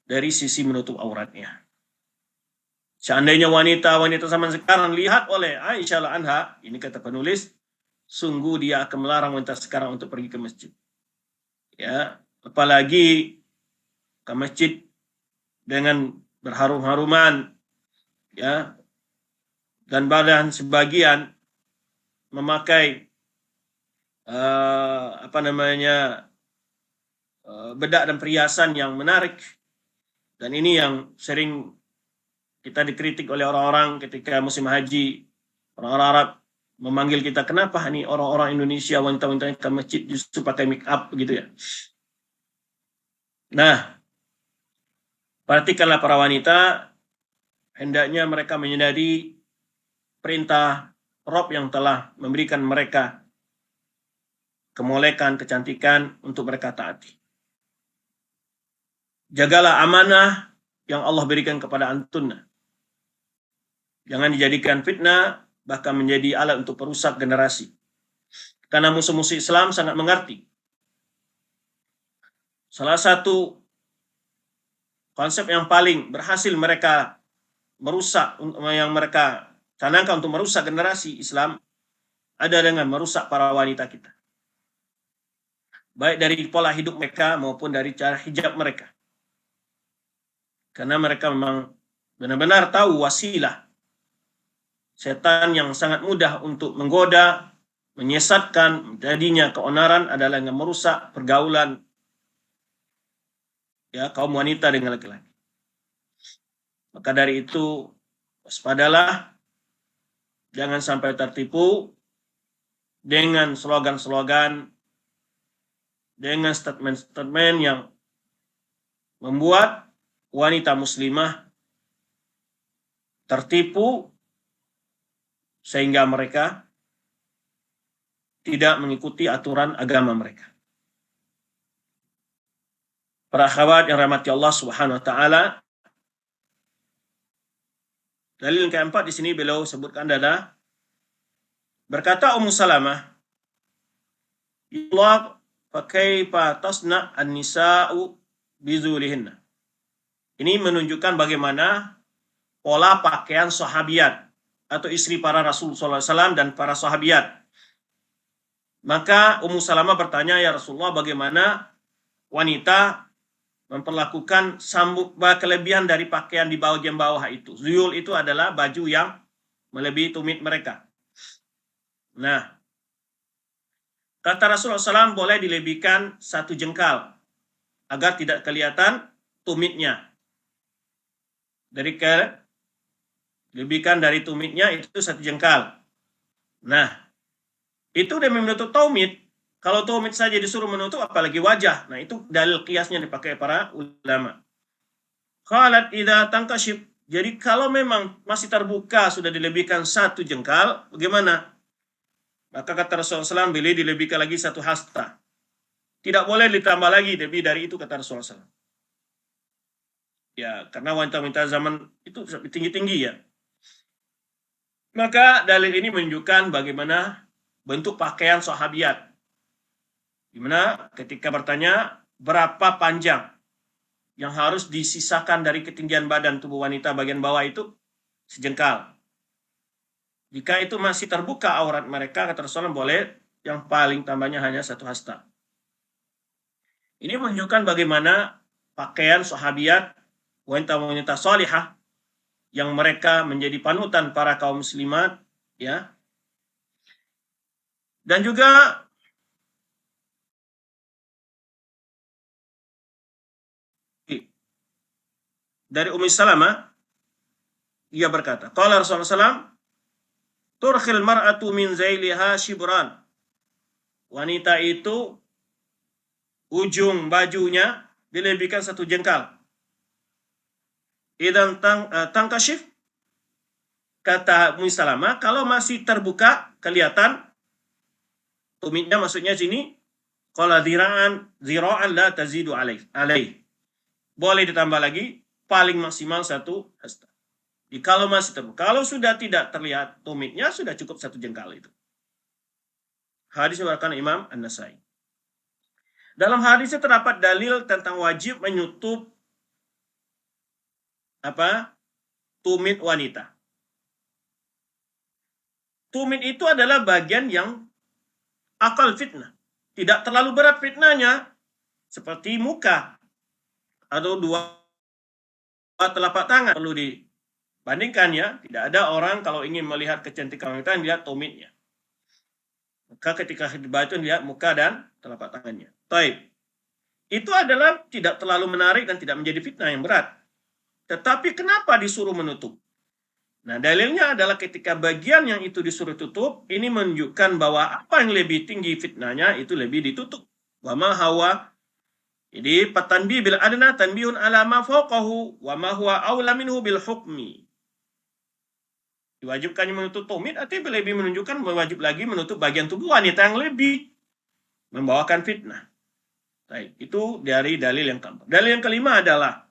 dari sisi menutup auratnya. Seandainya wanita-wanita zaman sekarang lihat oleh Aisyah anha, ini kata penulis, sungguh dia akan melarang wanita sekarang untuk pergi ke masjid. Ya, apalagi ke masjid dengan berharum-haruman, ya, dan badan sebagian memakai bedak dan perhiasan yang menarik. Dan ini yang sering kita dikritik oleh orang-orang ketika musim haji. Orang-orang Arab memanggil kita, kenapa nih orang-orang Indonesia wanita-wanita ke masjid justru pakai make up gitu ya. Nah, perhatikanlah para wanita, hendaknya mereka menyadari perintah Rob yang telah memberikan mereka kemolekan, kecantikan untuk mereka taati. Jagalah amanah yang Allah berikan kepada antunna. Jangan dijadikan fitnah, bahkan menjadi alat untuk perusak generasi. Karena musuh-musuh Islam sangat mengerti. Salah satu konsep yang paling berhasil mereka merusak, yang mereka canangkan untuk merusak generasi Islam, ada dengan merusak para wanita kita. Baik dari pola hidup mereka maupun dari cara hijab mereka. Karena mereka memang benar-benar tahu wasilah setan yang sangat mudah untuk menggoda, menyesatkan, jadinya keonaran adalah yang merusak pergaulan ya kaum wanita dengan laki-laki. Maka dari itu waspadalah, jangan sampai tertipu dengan slogan-slogan, dengan statement-statement yang membuat wanita muslimah tertipu sehingga mereka tidak mengikuti aturan agama mereka. Para akhwat yang rahmati Allah Subhanahu wa taala, dalil yang keempat di sini beliau sebutkan adalah berkata Ummu Salamah, "Allah fa kaifa tasna an-nisa'u bizulihinna." Ini menunjukkan bagaimana pola pakaian sahabiat atau istri para Rasul sallallahu alaihi wasallam dan para sahabiat. Maka Ummu Salamah bertanya, "Ya Rasulullah, bagaimana wanita memperlakukan kelebihan dari pakaian di bagian bawah itu?" Zuyul itu adalah baju yang melebihi tumit mereka. Nah, kata Rasulullah SAW, boleh dilebihkan 1 jengkal agar tidak kelihatan tumitnya. Lebihkan dari tumitnya itu 1 jengkal. Nah, itu demi menutup tumit. Kalau tumit saja disuruh menutup, apalagi wajah. Nah, itu dalil kiasnya dipakai para ulama. Qalat idza tankashif. Jadi kalau memang masih terbuka sudah dilebihkan 1 jengkal, bagaimana? Maka kata Rasulullah SAW, boleh dilebihkan lagi 1 hasta. Tidak boleh ditambah lagi lebih dari itu, kata Rasulullah SAW. Ya, karena wanita-wanita zaman itu tinggi-tinggi ya. Maka dalil ini menunjukkan bagaimana bentuk pakaian sahabiat. Di mana ketika bertanya berapa panjang yang harus disisakan dari ketinggian badan tubuh wanita bagian bawah itu, sejengkal. Jika itu masih terbuka aurat mereka, kata Rasulullah, boleh yang paling tambahnya hanya 1 hasta. Ini menunjukkan bagaimana pakaian sahabiat, wanita-wanita salihah yang mereka menjadi panutan para kaum muslimat, ya. Dan juga dari Ummu Salamah, ia berkata, qala Rasulullah SAW, turkhil mar'atu min zailiha shibran. Wanita itu ujung bajunya dilebihkan 1 jengkal. Idan tangkashif, kata Ummu Salamah, kalau masih terbuka kelihatan tumitnya, maksudnya sini qala zira'an la tazidu alaih. Boleh ditambah lagi paling maksimal 1 hasta. Jadi kalau masih terbuka, kalau sudah tidak terlihat tumitnya, sudah cukup 1 jengkal itu. Hadis diriwayatkan Imam An-Nasai. Dalam hadisnya terdapat dalil tentang wajib menutup tumit wanita. Tumit itu adalah bagian yang akal fitnah. Tidak terlalu berat fitnahnya, seperti muka atau 2 telapak tangan. Perlu dibandingkan ya, tidak ada orang kalau ingin melihat kecantikan wanita yang lihat tumitnya. Maka ketika khidbah itu lihat muka dan telapak tangannya. Taib. Itu adalah tidak terlalu menarik dan tidak menjadi fitnah yang berat. Tetapi kenapa disuruh menutup? Nah, dalilnya adalah ketika bagian yang itu disuruh tutup, ini menunjukkan bahwa apa yang lebih tinggi fitnahnya itu lebih ditutup. Wa ma hawa. Jadi patanbih bil adna tanbihun ala ma fawqahu wa ma huwa aula minhu bil hukmi. Diwajibkannya menutup tumit artinya lebih menunjukkan wajib lagi menutup bagian tubuh wanita yang lebih membawakan fitnah. Baik, itu dari dalil yang keempat. Dalil yang kelima adalah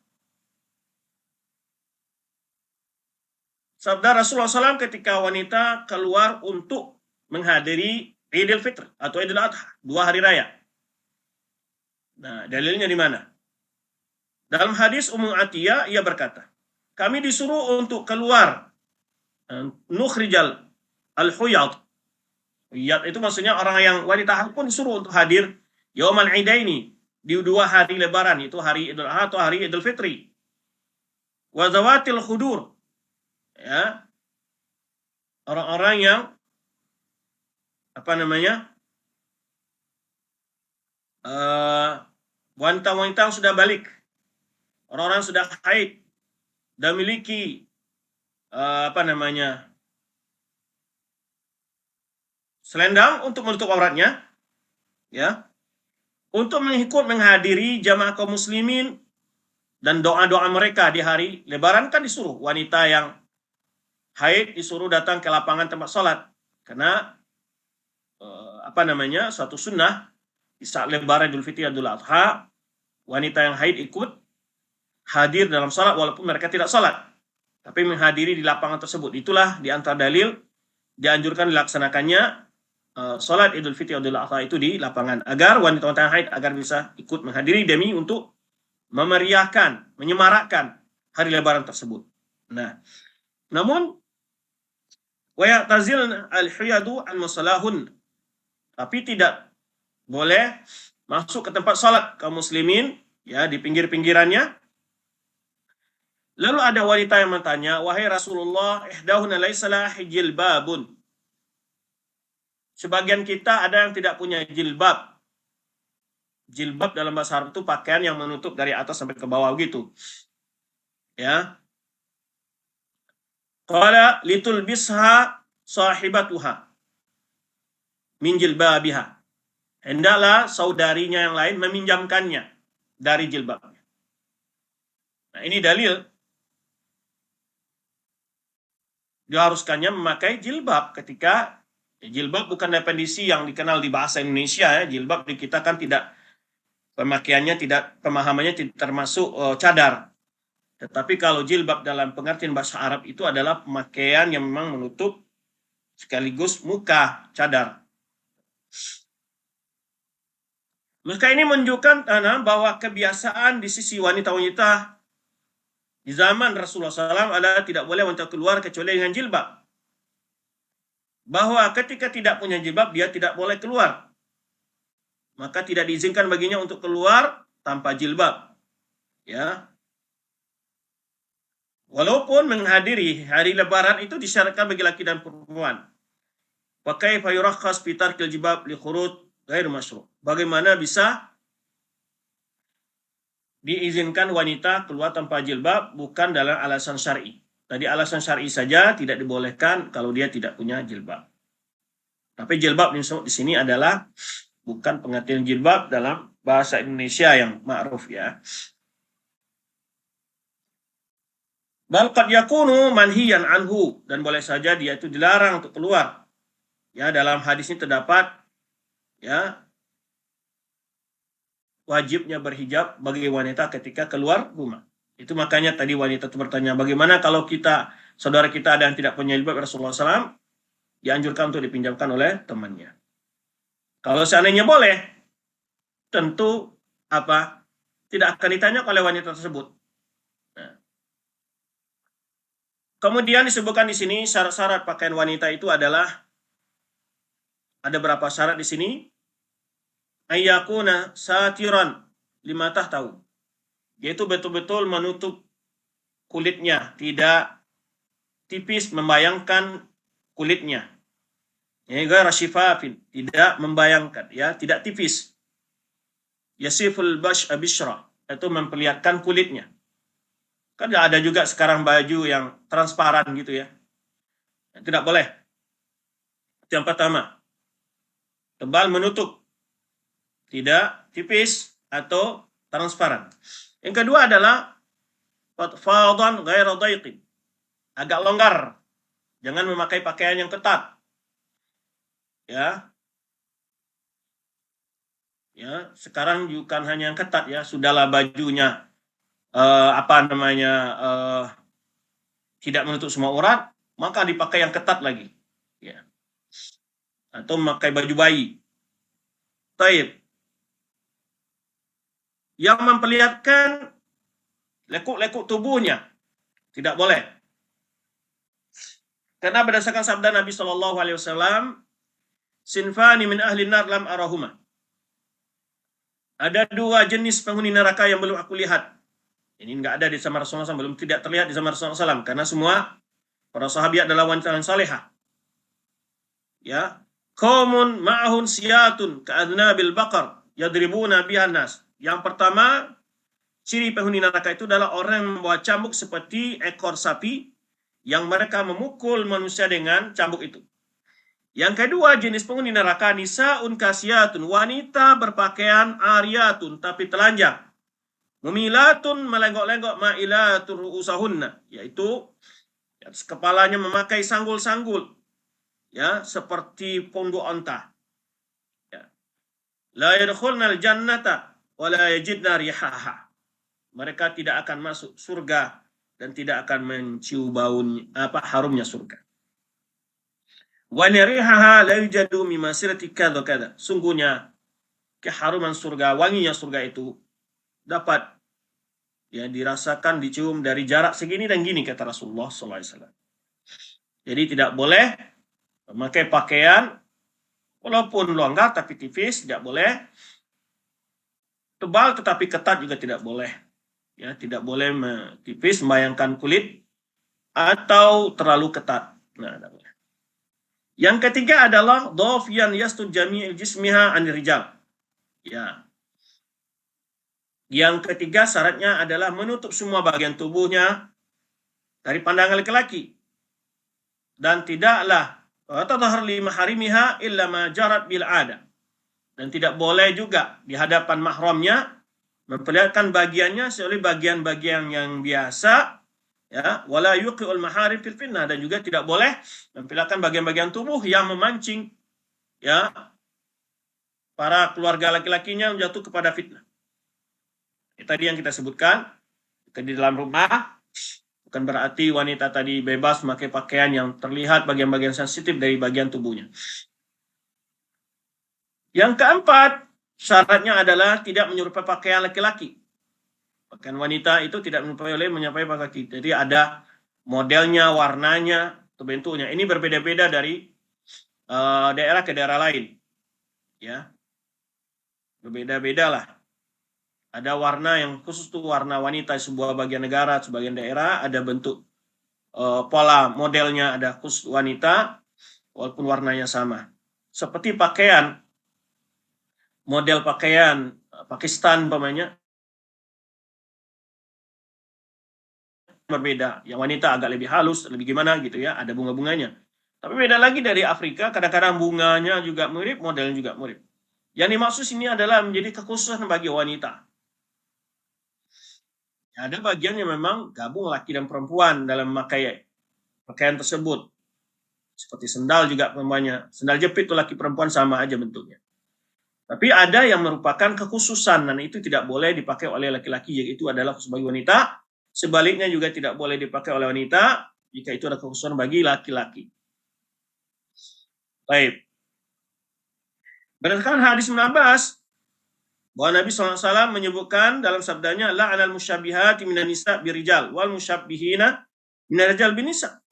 sabda Rasulullah SAW ketika wanita keluar untuk menghadiri Idul Fitr atau Idul Adha, 2 hari raya. Nah, dalilnya di mana? Dalam hadis Ummu Atiyah, ia berkata, kami disuruh untuk keluar nukhrijal al-huyad. Huyad itu maksudnya orang yang wanita pun disuruh untuk hadir Yaumal Idaini, di 2 hari lebaran, itu hari Idul Adha atau hari Idul Fitri. Wa zawatil khudur. Ya, orang-orang yang wanita-wanita yang sudah balik, orang-orang sudah haid dan memiliki selendang untuk menutup auratnya, ya, untuk mengikut menghadiri jamaah kaum muslimin dan doa-doa mereka di hari lebaran. Kan disuruh wanita yang haid disuruh datang ke lapangan tempat sholat, karena suatu sunnah di saat lebaran Idul Fitri Idul Adha, wanita yang haid ikut hadir dalam sholat walaupun mereka tidak sholat, tapi menghadiri di lapangan tersebut. Itulah di antara dalil dianjurkan dilaksanakannya sholat Idul Fitri Idul Adha itu di lapangan, agar wanita-wanita yang haid agar bisa ikut menghadiri demi untuk memeriahkan, menyemarakkan hari lebaran tersebut. Nah, namun wa ya'tazil al-hiyadu an musalahun, tapi tidak boleh masuk ke tempat salat kaum muslimin, ya, di pinggir-pinggirannya. Lalu ada wanita yang bertanya, wahai Rasulullah, ihdahuna laisa laha jilbabun. Sebagian kita ada yang tidak punya jilbab. Jilbab dalam bahasa Arab itu pakaian yang menutup dari atas sampai ke bawah gitu. Ya. Qala litulbisha sahibatuha min jilbabiha. Hendaklah saudarinya yang lain meminjamkannya dari jilbabnya. Nah, ini dalil diharuskannya memakai jilbab ketika jilbab bukan definisi yang dikenal di bahasa Indonesia, ya. Jilbab di kita kan tidak, pemakaiannya tidak, pemahamannya tidak termasuk cadar. Tetapi kalau jilbab dalam pengertian bahasa Arab itu adalah pemakaian yang memang menutup sekaligus muka, cadar. Maka ini menunjukkan bahwa kebiasaan di sisi wanita-wanita di zaman Rasulullah SAW adalah tidak boleh wanita keluar kecuali dengan jilbab. Bahwa ketika tidak punya jilbab, dia tidak boleh keluar. Maka tidak diizinkan baginya untuk keluar tanpa jilbab. Ya. Walaupun menghadiri hari lebaran itu disyaratkan bagi laki dan perempuan. Wa kaifa yurakhas fi tarkil jilbab li khuruj ghair masyru'. Bagaimana bisa diizinkan wanita keluar tanpa jilbab bukan dalam alasan syar'i. Tadi alasan syar'i saja tidak dibolehkan kalau dia tidak punya jilbab. Tapi jilbab di sini adalah bukan pengertian jilbab dalam bahasa Indonesia yang ma'ruf, ya. Bal qad yakunu manhiyan anhu, dan boleh saja dia itu dilarang untuk keluar. Ya, dalam hadis ini terdapat, ya, wajibnya berhijab bagi wanita ketika keluar rumah. Itu makanya tadi wanita itu bertanya, bagaimana kalau saudara kita ada yang tidak punya jilbab Rasulullah SAW, dianjurkan untuk dipinjamkan oleh temannya. Kalau seandainya boleh, tentu tidak akan ditanya oleh wanita tersebut. Nah. Kemudian disebutkan di sini syarat-syarat pakaian wanita itu adalah ada berapa syarat di sini? Ayyakuna satiran lima tahu, yaitu betul-betul menutup kulitnya, tidak tipis membayangkan kulitnya. Ghairu syifafin, tidak membayangkan, ya, tidak tipis. Yasiful bishra, itu memperlihatkan kulitnya. Kan ada juga sekarang baju yang transparan gitu ya. Tidak boleh. Itu yang pertama. Tebal menutup, tidak tipis atau transparan. Yang kedua adalah fadhan ghairu dhaiqin, agak longgar. Jangan memakai pakaian yang ketat. Ya, sekarang bukan hanya yang ketat ya, sudahlah bajunya tidak menutup semua urat, maka dipakai yang ketat lagi, ya. Atau memakai baju bayi. Taib. Yang memperlihatkan lekuk-lekuk tubuhnya tidak boleh. Karena berdasarkan sabda Nabi SAW, sinfani min ahli nar lam arahuma. Ada dua jenis penghuni neraka yang belum aku lihat. Ini enggak ada di zaman Rasulullah SAW, belum tidak terlihat di zaman Rasulullah SAW, karena semua para sahabat adalah wanita yang salihah. Ya, qaumun ma'ahun siyatun ka'adnabil baqar yadribuna bihan nas. Yang pertama, ciri penghuni neraka itu adalah orang yang membawa cambuk seperti ekor sapi yang mereka memukul manusia dengan cambuk itu. Yang kedua, jenis penghuni neraka nisaun kasiyatun, wanita berpakaian ariyatun tapi telanjang. Mumilatun, melenggok-lenggok, ma'ilatun ru'usahunna, yaitu kepalanya memakai sanggul-sanggul, ya, seperti punduk onta. Ya. La yadkhulnal jannata wa la yajidna rihaha. Mereka tidak akan masuk surga dan tidak akan mencium bau harumnya surga. Wa rihaha la yujadu min masirati kadza kadza. Sungguhnya keharuman surga, wanginya surga itu dapat ya dirasakan, dicium dari jarak segini dan gini, kata Rasulullah SAW. Jadi tidak boleh memakai pakaian walaupun longgar tapi tipis, tidak boleh. Tebal tetapi ketat juga tidak boleh. Ya, tidak boleh tipis membayangkan kulit atau terlalu ketat. Nah, tidak boleh. Yang ketiga adalah dhafiyan yastud jami' jismiha anir rijal. Ya. Yang ketiga syaratnya adalah menutup semua bagian tubuhnya dari pandangan laki-laki. Dan tidaklah tadhhar li maharimiha illa ma jarat bil ada. Dan tidak boleh juga di hadapan mahramnya memperlihatkan bagiannya seoleh bagian-bagian yang biasa, ya, wala yuqiul maharim fil fitnah, dan juga tidak boleh memperlihatkan bagian-bagian tubuh yang memancing, ya, para keluarga laki-lakinya menjatuh kepada fitnah. Tadi yang kita sebutkan, di dalam rumah bukan berarti wanita tadi bebas memakai pakaian yang terlihat bagian-bagian sensitif dari bagian tubuhnya. Yang keempat, syaratnya adalah tidak menyerupai pakaian laki-laki. Pakaian wanita itu tidak menyerupai pakaian laki. Jadi ada modelnya, warnanya, atau bentuknya. Ini berbeda-beda dari daerah ke daerah lain. Ya, berbeda-beda lah. Ada warna yang khusus tuh warna wanita sebuah bagian negara, sebagian daerah, ada bentuk pola modelnya ada khusus wanita, walaupun warnanya sama. Seperti pakaian, model pakaian Pakistan umpamanya berbeda. Yang wanita agak lebih halus, lebih gimana gitu ya, ada bunga-bunganya. Tapi beda lagi dari Afrika, kadang-kadang bunganya juga mirip, modelnya juga mirip. Yang dimaksud sini adalah menjadi kekhususan bagi wanita. Ada bagian yang memang gabung laki dan perempuan dalam memakai pakaian tersebut. Seperti sendal juga umpamanya. Sendal jepit itu laki perempuan sama aja bentuknya. Tapi ada yang merupakan kekhususan dan itu tidak boleh dipakai oleh laki-laki, yaitu adalah khusus bagi wanita. Sebaliknya juga tidak boleh dipakai oleh wanita jika itu ada kekhususan bagi laki-laki. Baik. Berdasarkan hadis Ibnu Abbas, bahwa Nabi SAW menyebutkan dalam sabdanya, la'anal musyabihati minan nisa birijal wal musyabbihina minan rijal binisa.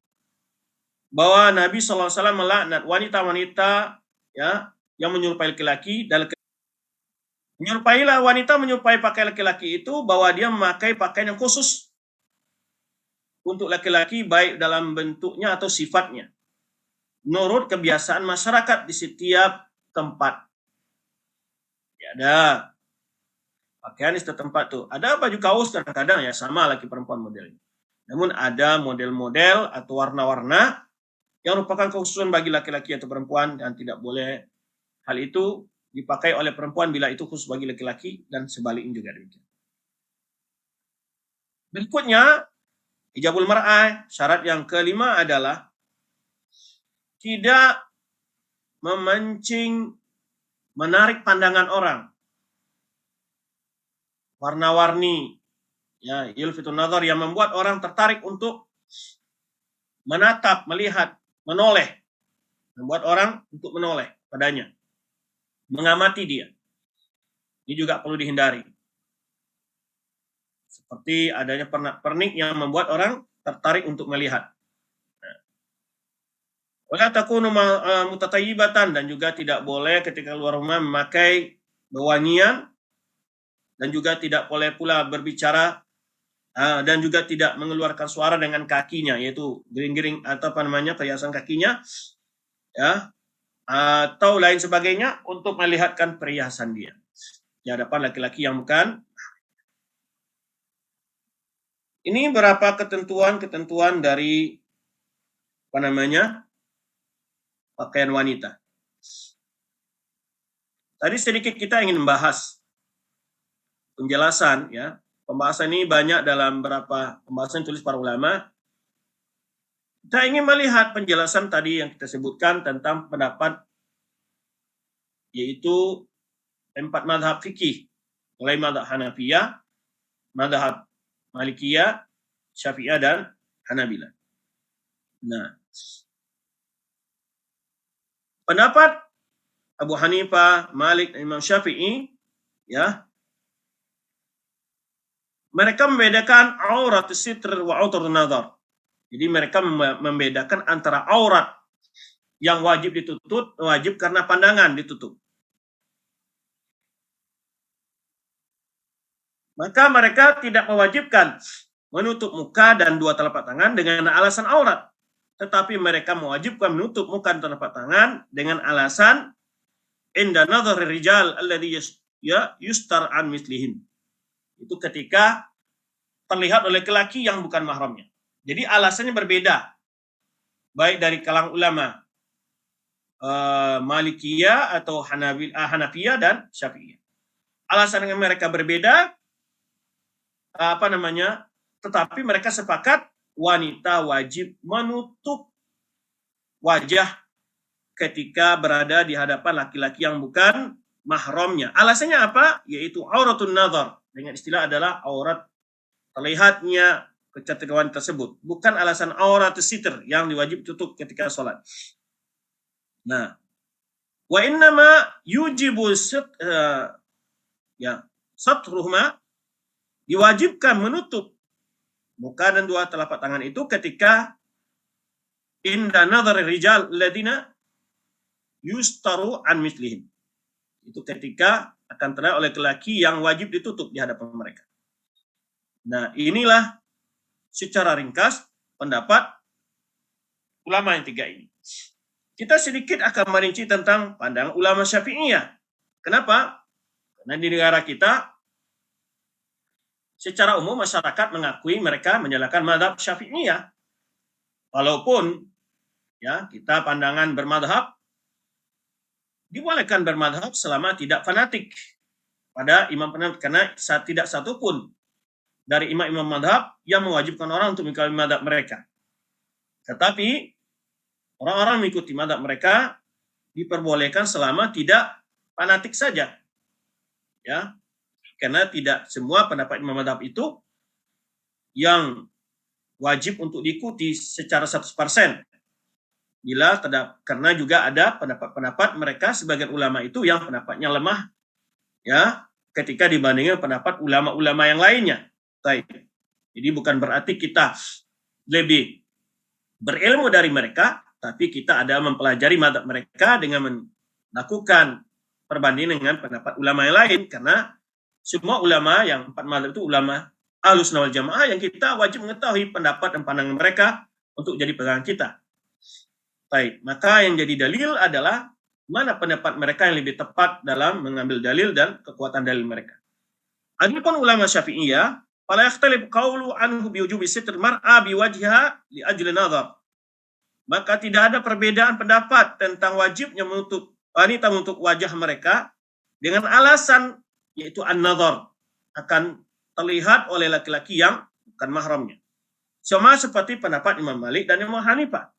Bahwa Nabi SAW melaknat wanita-wanita ya yang menyerupai laki-laki dan menyerupailah wanita menyerupai pakaian laki-laki itu bahwa dia memakai pakaian yang khusus untuk laki-laki baik dalam bentuknya atau sifatnya. Menurut kebiasaan masyarakat di setiap tempat. Ya, ada pakaian di setiap tempat tuh. Ada baju kaos kadang-kadang ya sama laki perempuan modelnya. Namun ada model-model atau warna-warna yang merupakan kekhususan bagi laki-laki atau perempuan dan tidak boleh hal itu dipakai oleh perempuan bila itu khusus bagi laki-laki dan sebaliknya juga demikian. Berikutnya, hijabul mar'ah, syarat yang kelima adalah tidak memancing, menarik pandangan orang. Warna-warni, ya, yulfitun nazar yang membuat orang tertarik untuk menatap, melihat, menoleh. Membuat orang untuk menoleh padanya. Mengamati dia. Ini juga perlu dihindari. Seperti adanya pernik yang membuat orang tertarik untuk melihat. Wala takunu mutatayyibatan, dan juga tidak boleh ketika keluar rumah memakai wewangian, dan juga tidak boleh pula berbicara dan juga tidak mengeluarkan suara dengan kakinya, yaitu gering-gering atau apa namanya perhiasan kakinya, ya, atau lain sebagainya untuk melihatkan perhiasan dia di hadapan laki-laki yang bukan. Ini berapa ketentuan dari apa namanya pakaian wanita. Tadi sedikit kita ingin membahas penjelasan, ya. Pembahasan ini banyak dalam beberapa pembahasan tulis para ulama. Kita ingin melihat penjelasan tadi yang kita sebutkan tentang pendapat, yaitu 4 mazhab fikih, mulai mazhab Hanafiyah, mazhab Malikiyah, Syafi'iyah, dan Hanabilah. Nah, pendapat Abu Hanifah, Malik, dan Imam Syafi'i, ya, mereka membedakan aurat sitr wa aurat nazar. Jadi mereka membedakan antara aurat yang wajib ditutup, wajib karena pandangan ditutup. Maka mereka tidak mewajibkan menutup muka dan 2 telapak tangan dengan alasan aurat. Tetapi mereka mewajibkan menutup muka dan telapak tangan dengan alasan inda nazar rijal alladhi yustar an mislihim. Itu ketika terlihat oleh laki-laki yang bukan mahramnya. Jadi alasannya berbeda. Baik dari kalangan ulama Malikiyah atau Hanafiyah dan Syafi'iyah. Alasan yang mereka berbeda, tetapi mereka sepakat wanita wajib menutup wajah ketika berada di hadapan laki-laki yang bukan mahramnya. Alasannya apa? Yaitu auratun nazar. Dengan istilah adalah aurat terlihatnya kecantikan tersebut. Bukan alasan aurat sitr yang diwajib tutup ketika sholat. Nah, wa innama yujibu satruhma, diwajibkan menutup muka dan 2 telapak tangan itu ketika inda nazar rijal ladina yustaru an mislihim. Itu ketika akan terlihat oleh laki-laki yang wajib ditutup di hadapan mereka. Nah, inilah secara ringkas pendapat ulama yang 3 ini. Kita sedikit akan merinci tentang pandangan ulama Syafi'iyah. Kenapa? Karena di negara kita secara umum masyarakat mengakui mereka menyalakan mazhab Syafi'iyah. Walaupun ya kita pandangan bermadhab, dibolehkan bermadhab selama tidak fanatik pada imam pendapat, karena tidak satu pun dari imam-imam madhab yang mewajibkan orang untuk mengikuti madhab mereka. Tetapi orang-orang mengikuti madhab mereka diperbolehkan selama tidak fanatik saja, ya, karena tidak semua pendapat imam madhab itu yang wajib untuk diikuti secara 100%. Karena juga ada pendapat-pendapat mereka sebagian ulama itu yang pendapatnya lemah ya ketika dibandingkan pendapat ulama-ulama yang lainnya. Jadi bukan berarti kita lebih berilmu dari mereka, tapi kita ada mempelajari mazhab mereka dengan melakukan perbandingan dengan pendapat ulama yang lain, karena semua ulama yang 4 mazhab itu ulama Ahlus Sunnah wal Jamaah yang kita wajib mengetahui pendapat dan pandangan mereka untuk jadi pegangan kita. Maka yang jadi dalil adalah mana pendapat mereka yang lebih tepat dalam mengambil dalil dan kekuatan dalil mereka. Adapun ulama Syafi'iyah, fala yakhtalif qawlu anhu biwujubi sitr mar'a biwajhiha li ajli nadhar. Maka tidak ada perbedaan pendapat tentang wajibnya menutup wanita menutup wajah mereka dengan alasan yaitu an-nadhar, akan terlihat oleh laki-laki yang bukan mahramnya. Sama seperti pendapat Imam Malik dan Imam Hanifah.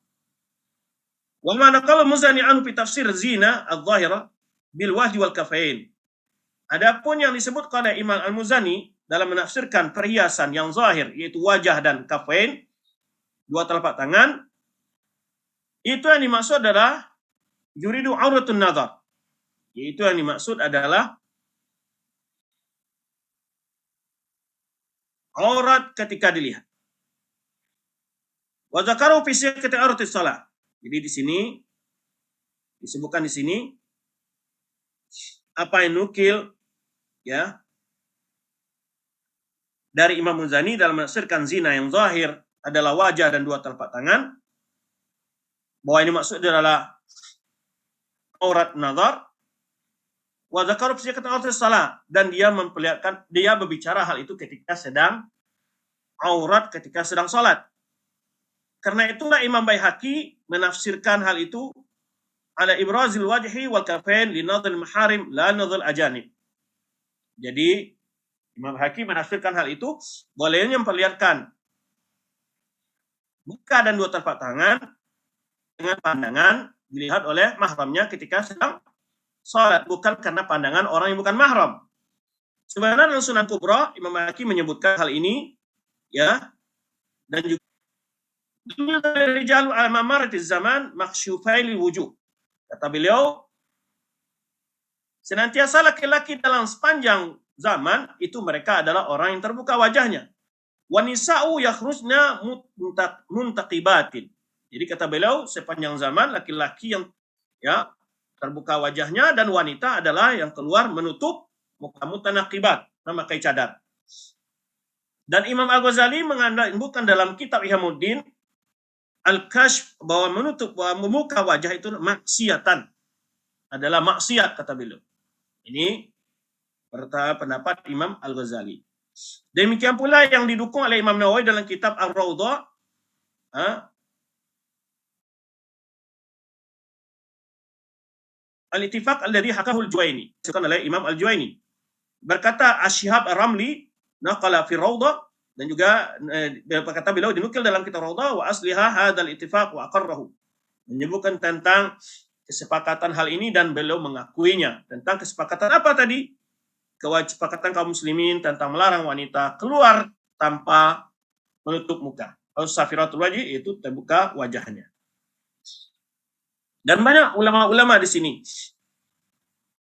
Wa ma naqala Muzani anhu fi tafsir zina adh-dhahira bil wajhi wal kafain. Adapun yang disebut oleh Imam Al-Muzani dalam menafsirkan perhiasan yang zahir yaitu wajah dan kafain, dua telapak tangan, itu yang dimaksud adalah yuridu auratun nazar. Yaitu yang dimaksud adalah aurat ketika dilihat. Wa zakaru fi siyaqati auratis shalah. Jadi di sini disebutkan di sini apa yang nukil ya dari Imam Muzani dalam menafsirkan zina yang zahir adalah wajah dan dua telapak tangan, bahwa ini maksud adalah aurat nazar. Wa zakaru fi siyaqati auratis shalah, dan dia memperlihatkan, dia berbicara hal itu ketika sedang aurat ketika sedang salat. Karena itulah Imam Baihaqi menafsirkan hal itu ala ibrazil wajhi wal kafain li nadhil maharim la nadhil ajanib. Jadi Imam Baihaqi menafsirkan hal itu bolehnya memperlihatkan muka dan dua telapak tangan dengan pandangan dilihat oleh mahramnya ketika sedang salat, bukan karena pandangan orang yang bukan mahram. Sebenarnya dalam Sunan Kubra Imam Baihaqi menyebutkan hal ini ya, dan juga rijal al-mamaratiz zaman makhsyufail wujuh. Kata beliau, senantiasa laki-laki dalam sepanjang zaman itu mereka adalah orang yang terbuka wajahnya. Wa nisa'u yakhrujna muntaqibatin. Jadi kata beliau, sepanjang zaman laki-laki yang ya terbuka wajahnya, dan wanita adalah yang keluar menutup muka mutanaqibat, memakai cadar. Dan Imam Al-Ghazali menyebutkan dalam kitab Ihyamuddin Al-Kashf bahwa menutup muka wajah itu maksiatan, adalah maksiat kata beliau. Ini pendapat Imam Al-Ghazali. Demikian pula yang didukung oleh Imam Nawawi dalam kitab Ar-Raudhah Al-Ittifaq alladhi hakahu Al-Juwaini, disebutkan oleh Imam Al-Juwaini. Berkata Asy-Syihab Ar-Ramli naqala fi Raudhah, dan juga kata beliau dinukil dalam kitab Raudhah, wa asliha hadzal ittifaq wa aqarrahu, menyebutkan tentang kesepakatan hal ini dan beliau mengakuinya. Tentang kesepakatan apa tadi? Kesepakatan kaum muslimin tentang melarang wanita keluar tanpa menutup muka. Safiratul wajhi, itu terbuka wajahnya. Dan banyak ulama-ulama di sini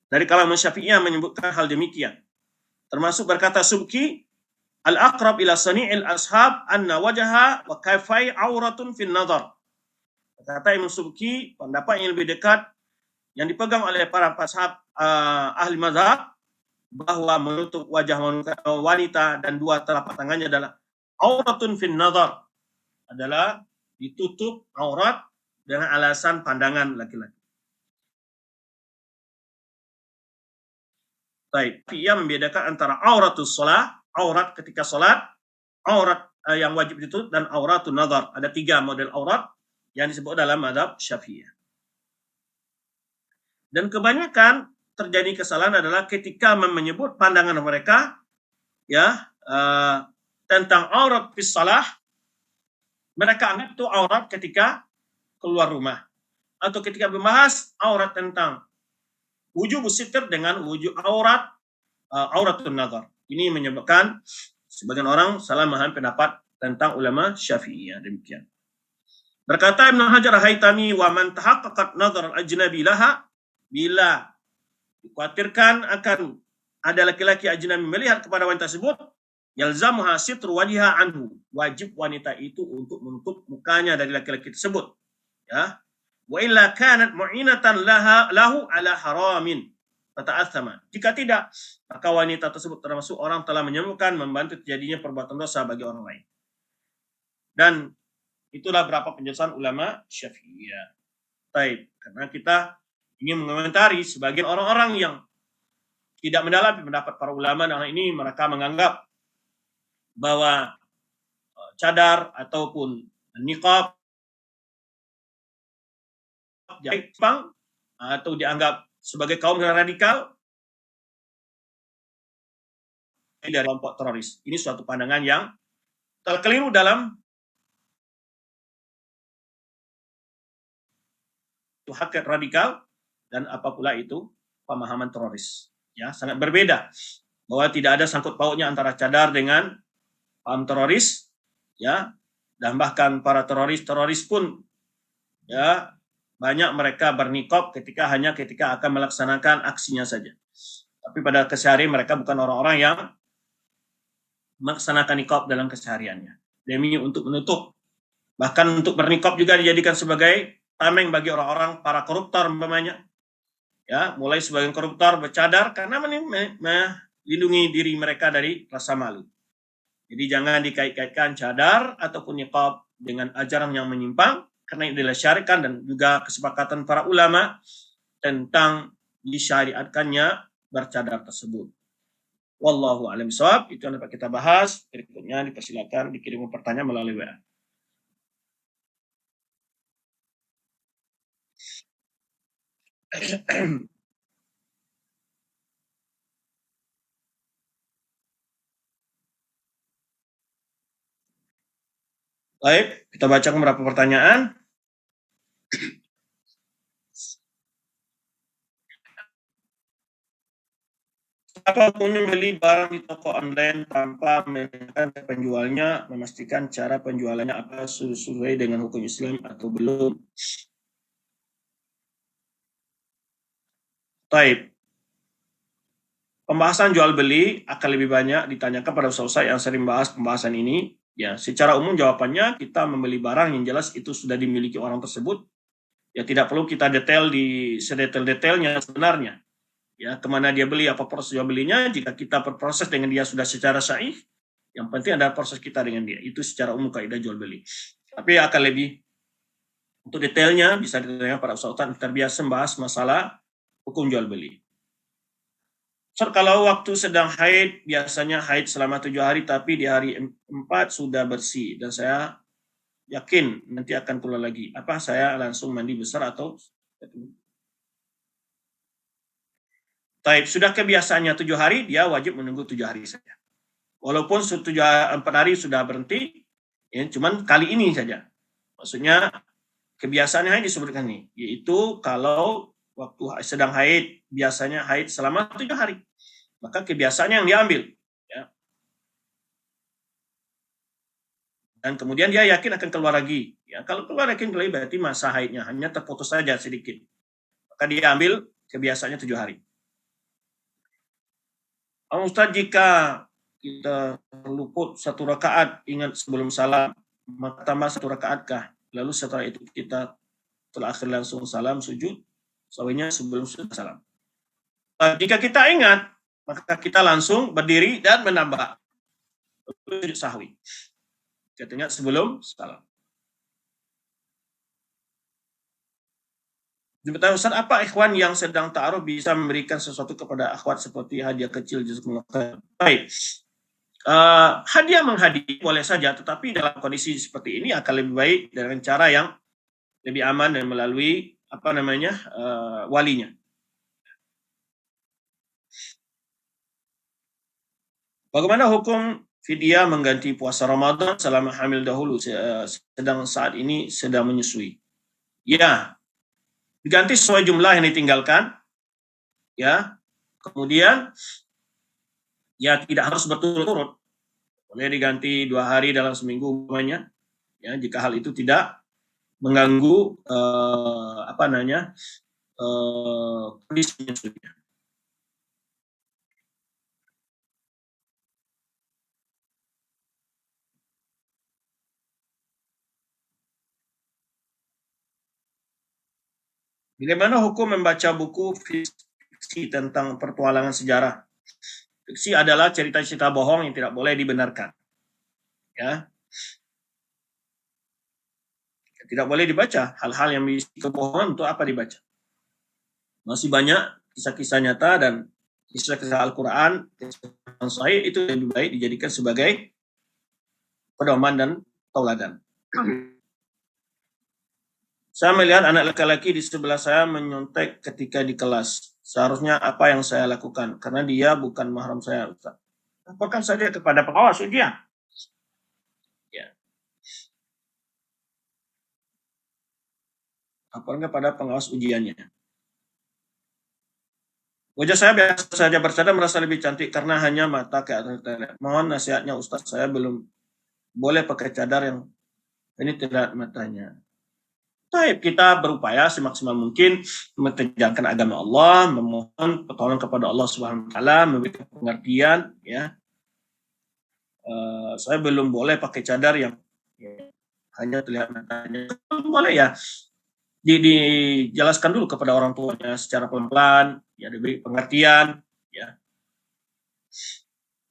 dari kalangan Syafi'iyah menyebutkan hal demikian. Termasuk berkata Subki, al-aqrab ila sani'il ashab anna wajaha wa kaifai auratun fin nazar. Kata Imam Subki, pendapat yang lebih dekat yang dipegang oleh para ashab ahli mazhab bahwa menutup wajah wanita dan dua telapak tangannya adalah auratun fin nazar, adalah ditutup aurat dengan alasan pandangan laki-laki. Baik, ia membedakan antara auratus shalah, aurat ketika salat, aurat yang wajib ditutup, dan auratun nazar. Ada 3 model aurat yang disebut dalam mazhab Syafi'iyah. Dan kebanyakan terjadi kesalahan adalah ketika menyebut pandangan mereka ya tentang aurat fis shalah, mereka anggap itu aurat ketika keluar rumah, atau ketika membahas aurat tentang wujub sitr dengan wujud auratun nazar. Ini menyebabkan Sebagian orang salah memahami pendapat tentang ulama Syafi'iyah, demikian. Berkata Ibnu Hajar Al-Haytami, wa man tahaqqaqat nazar al-ajnabi laha, bila dikhawatirkan akan ada laki-laki ajnabi melihat kepada wanita tersebut, yalzamuha sitru wajha anhu, wajib wanita itu untuk menutup mukanya dari laki-laki tersebut, ya. Wa illa kanat mu'inatan lahu ala haramin fata'athama. Jika tidak, maka wanita tersebut termasuk orang telah menyembuhkan, membantu terjadinya perbuatan dosa bagi orang lain. Dan itulah berapa penjelasan ulama Syafi'iyah. Baik, karena kita ingin mengomentari sebagian orang-orang yang tidak mendalami pendapat para ulama, dalam ini mereka menganggap bahwa cadar ataupun niqab Jepang atau dianggap sebagai kaum radikal dari kelompok teroris. Ini suatu pandangan yang telah keliru dalam hakikat radikal dan apa pula itu pemahaman teroris. Ya, sangat berbeda. Bahwa tidak ada sangkut pautnya antara cadar dengan paham teroris, ya, dan bahkan para teroris pun, ya, banyak mereka berniqab ketika akan melaksanakan aksinya saja. Tapi pada keseharian mereka bukan orang-orang yang melaksanakan niqab dalam kesehariannya. Demi untuk menutup. Bahkan untuk berniqab juga dijadikan sebagai tameng bagi orang-orang para koruptor umpamanya. Ya, mulai sebagian koruptor bercadar karena melindungi diri mereka dari rasa malu. Jadi jangan dikait-kaitkan cadar ataupun niqab dengan ajaran yang menyimpang, karena ini adalah syariat dan juga kesepakatan para ulama tentang disyariatkannya bercadar tersebut. Wallahu a'lam bishawab. Itu yang dapat kita bahas. Berikutnya dipersilakan dikirim pertanyaan melalui WA. Baik, kita bacakan beberapa pertanyaan. Apa hukumnya beli barang di toko online tanpa menanyakan ke penjualnya, memastikan cara penjualannya apa sesuai dengan hukum Islam atau belum? Baik. Pembahasan jual beli akan lebih banyak ditanyakan pada ustaz yang sering bahas pembahasan ini. Ya, secara umum jawabannya kita membeli barang yang jelas itu sudah dimiliki orang tersebut. Ya, tidak perlu kita detail di sedetail-detailnya sebenarnya. Ya, kemana dia beli, apa proses jual belinya. Jika kita berproses dengan dia sudah secara sahih, yang penting adalah proses kita dengan dia. Itu secara umum kaidah jual beli. Tapi akan lebih untuk detailnya bisa ditanyakan pada ustaz yang terbiasa membahas masalah hukum jual beli. Kalau waktu sedang haid, biasanya haid selama 7 hari, tapi di hari 4 sudah bersih. Dan saya yakin nanti akan keluar lagi. Apa saya langsung mandi besar atau... Taib, sudah kebiasaannya 7 hari, dia wajib menunggu 7 hari saja. Walaupun 4 hari sudah berhenti, ya, cuman kali ini saja. Maksudnya, kebiasaannya haid disebutkan ini, yaitu kalau waktu sedang haid, biasanya haid selama 7 hari. Maka kebiasaannya yang diambil. Ya. Dan kemudian dia yakin akan keluar lagi. Ya, kalau keluar yakin berarti masa haidnya hanya terputus saja sedikit. Maka dia ambil kebiasaannya 7 hari. Ustaz, jika kita luput 1 rakaat, ingat sebelum salam, maka tambah 1 rakaatkah? Lalu setelah itu kita terakhir langsung salam, sujud, sawahnya sebelum salam. Jika kita ingat, maka kita langsung berdiri dan menambah sujud sahwi. Katanya sebelum salam. Bertanya Ustaz, apa ikhwan yang sedang ta'aruf bisa memberikan sesuatu kepada akhwat seperti hadiah kecil? Baik. Hadiah menghadiah boleh saja, tetapi dalam kondisi seperti ini akan lebih baik dengan cara yang lebih aman dan melalui walinya. Bagaimana hukum fidyah mengganti puasa Ramadan selama hamil dahulu sedang saat ini sedang menyusui? Ya, diganti sesuai jumlah yang ditinggalkan. Ya, kemudian ya tidak harus berturut-turut. Boleh diganti 2 hari dalam seminggu umpamanya, ya, jika hal itu tidak mengganggu kondisinya. Bagaimana hukum membaca buku fiksi tentang petualangan sejarah? Fiksi adalah cerita-cerita bohong yang tidak boleh dibenarkan. Ya, tidak boleh dibaca. Hal-hal yang berisi kebohongan untuk apa dibaca? Masih banyak kisah-kisah nyata dan kisah-kisah Al-Quran yang sahih itu lebih baik dijadikan sebagai pedoman dan tauladan. Saya melihat anak laki-laki di sebelah saya menyontek ketika di kelas. Seharusnya apa yang saya lakukan? Karena dia bukan mahram saya, Ustaz. Laporkan saja kepada pengawas ujian. Ya. Laporkan kepada pengawas ujiannya. Wajah saya biasa saja, bercadar merasa lebih cantik karena hanya mata ke atas. Mohon nasihatnya Ustaz, saya belum boleh pakai cadar yang ini tidak matanya. Baik, kita berupaya semaksimal mungkin mentegakkan agama Allah, memohon pertolongan kepada Allah Subhanahu wa taala, memberikan pengertian, ya. Saya belum boleh pakai cadar yang hanya terlihat matanya. Boleh ya, dijelaskan dulu kepada orang tuanya secara pelan-pelan, ya, diberi pengertian, ya,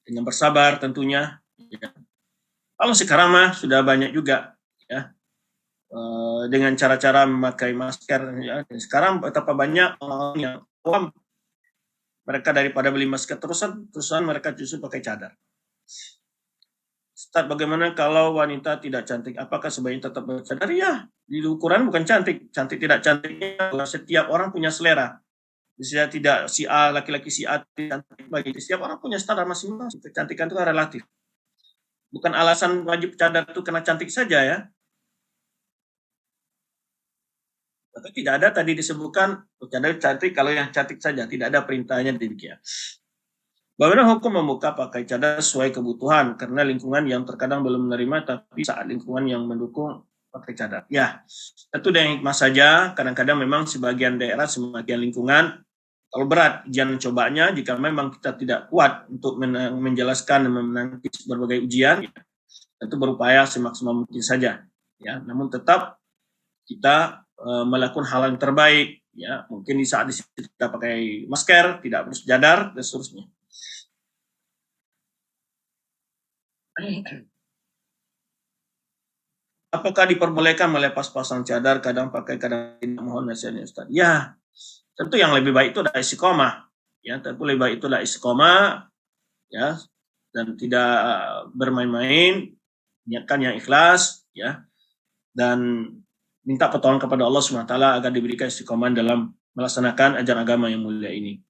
dengan bersabar tentunya. Ya. Kalau sekarang mah sudah banyak juga, ya, dengan cara-cara memakai masker. Ya. Dan sekarang betapa banyak orang yang awam, mereka daripada beli masker terusan mereka justru pakai cadar. Ustaz, bagaimana kalau wanita tidak cantik? Apakah sebaiknya tetap bercadar? Ya, di ukuran bukan cantik. Cantik tidak cantiknya, setiap orang punya selera. Bisa tidak si A, laki-laki si A cantik, bagi setiap orang punya standar masing-masing. Kecantikan itu kan relatif. Bukan alasan wajib cadar itu karena cantik saja, ya. Tapi tidak ada tadi disebutkan cadar cantik kalau yang cantik saja, tidak ada perintahnya demikian. Bagaimana hukum membuka pakai cadar sesuai kebutuhan karena lingkungan yang terkadang belum menerima tapi saat lingkungan yang mendukung pakai cadar. Ya, itu dengan hikmah saja. Kadang-kadang memang sebagian daerah, sebagian lingkungan kalau berat ujian cobanya, jika memang kita tidak kuat untuk menjelaskan dan menangkis berbagai ujian, ya, tentu berupaya semaksimal mungkin saja. Ya, namun tetap kita melakukan hal yang terbaik. Ya, mungkin di saat kita pakai masker, tidak harus cadar dan seterusnya. Apakah diperbolehkan melepas pasang cadar, kadang pakai, kadang tidak? Mohon nasihatnya Ustaz. Ya, tentu yang lebih baik itu adalah istiqomah. Ya, tentu lebih baik itu adalah istiqomah, ya, dan tidak bermain-main, niatkan yang ikhlas, ya, dan minta pertolongan kepada Allah SWT agar diberikan istiqomah dalam melaksanakan ajaran agama yang mulia ini.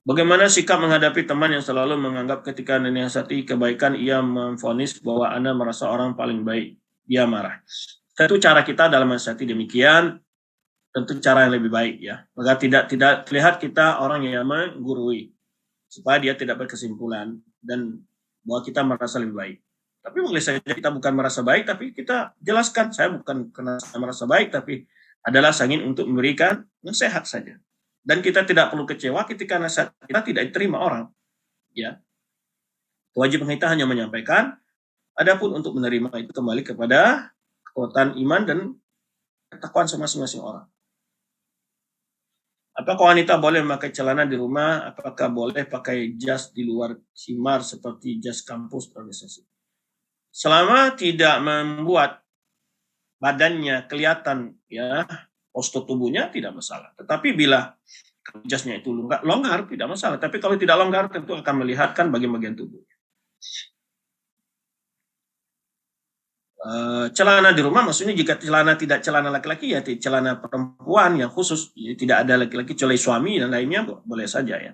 Bagaimana sikap menghadapi teman yang selalu menganggap ketika menasihati kebaikan ia memvonis bahwa Anda merasa orang paling baik, dia marah. Tentu cara kita dalam menasihati demikian, tentu cara yang lebih baik, ya. Maka tidak terlihat kita orang yang menggurui, supaya dia tidak berkesimpulan dan bahwa kita merasa lebih baik. Tapi boleh saja kita bukan merasa baik, tapi kita jelaskan, saya bukan karena saya merasa baik, tapi adalah saya ingin untuk memberikan nasihat saja. Dan kita tidak perlu kecewa ketika nasihat kita tidak diterima orang. Ya, kewajiban kita hanya menyampaikan. Adapun untuk menerima itu kembali kepada kekuatan iman dan ketakwaan masing-masing orang. Apakah wanita boleh memakai celana di rumah? Apakah boleh pakai jas di luar khimar seperti jas kampus organisasi? Selama tidak membuat badannya kelihatan, ya, postur tubuhnya tidak masalah. Tetapi bila jasnya itu longgar tidak masalah. Tapi kalau tidak longgar tentu akan melihatkan bagian-bagian tubuh. Celana di rumah maksudnya jika celana tidak celana laki-laki, ya celana perempuan yang khusus, ya, tidak ada laki-laki kecuali suami dan lainnya boleh saja, ya.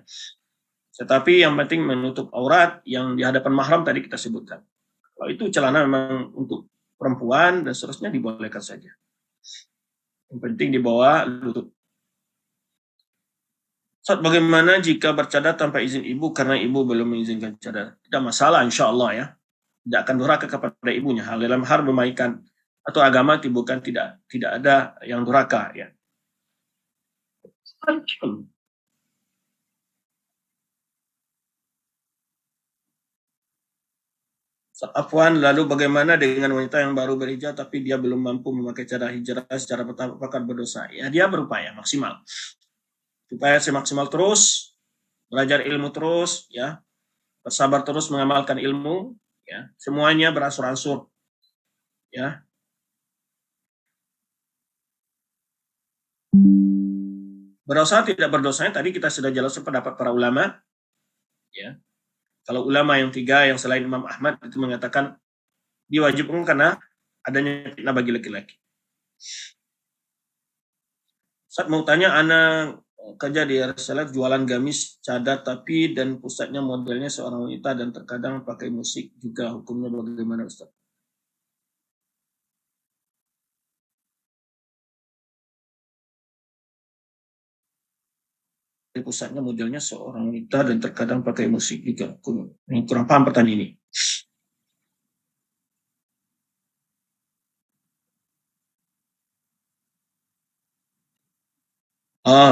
Tetapi yang penting menutup aurat yang di hadapan mahram tadi kita sebutkan. Kalau itu celana memang untuk perempuan dan seterusnya dibolehkan saja. Yang penting di bawah lutut. Saat bagaimana jika bercadar tanpa izin ibu karena ibu belum mengizinkan cadar? Tidak masalah, insya Allah ya. Tidak akan durhaka kepada ibunya. Hal dalam hal memaikan atau agama bukan tidak ada yang durhaka ya. Afwan, lalu bagaimana dengan wanita yang baru berhijab tapi dia belum mampu memakai cara hijrah secara pertama, apakah berdosa? Ya, dia berupaya maksimal. Supaya semaksimal terus, belajar ilmu terus, ya, bersabar terus mengamalkan ilmu, ya, semuanya beransur-ansur, ya. Berdosa tidak berdosanya tadi kita sudah jelaskan pendapat para ulama, ya. Kalau ulama yang 3 yang selain Imam Ahmad itu mengatakan diwajibkan karena adanya fitnah bagi laki-laki. Saat mau tanya, anak kerja di RSLF jualan gamis cadar tapi dan pusatnya modelnya seorang wanita dan terkadang pakai musik juga, hukumnya bagaimana Ustaz? Di pusatnya modelnya seorang wanita dan terkadang pakai musik juga, ini kurang paham pertanyaan ini.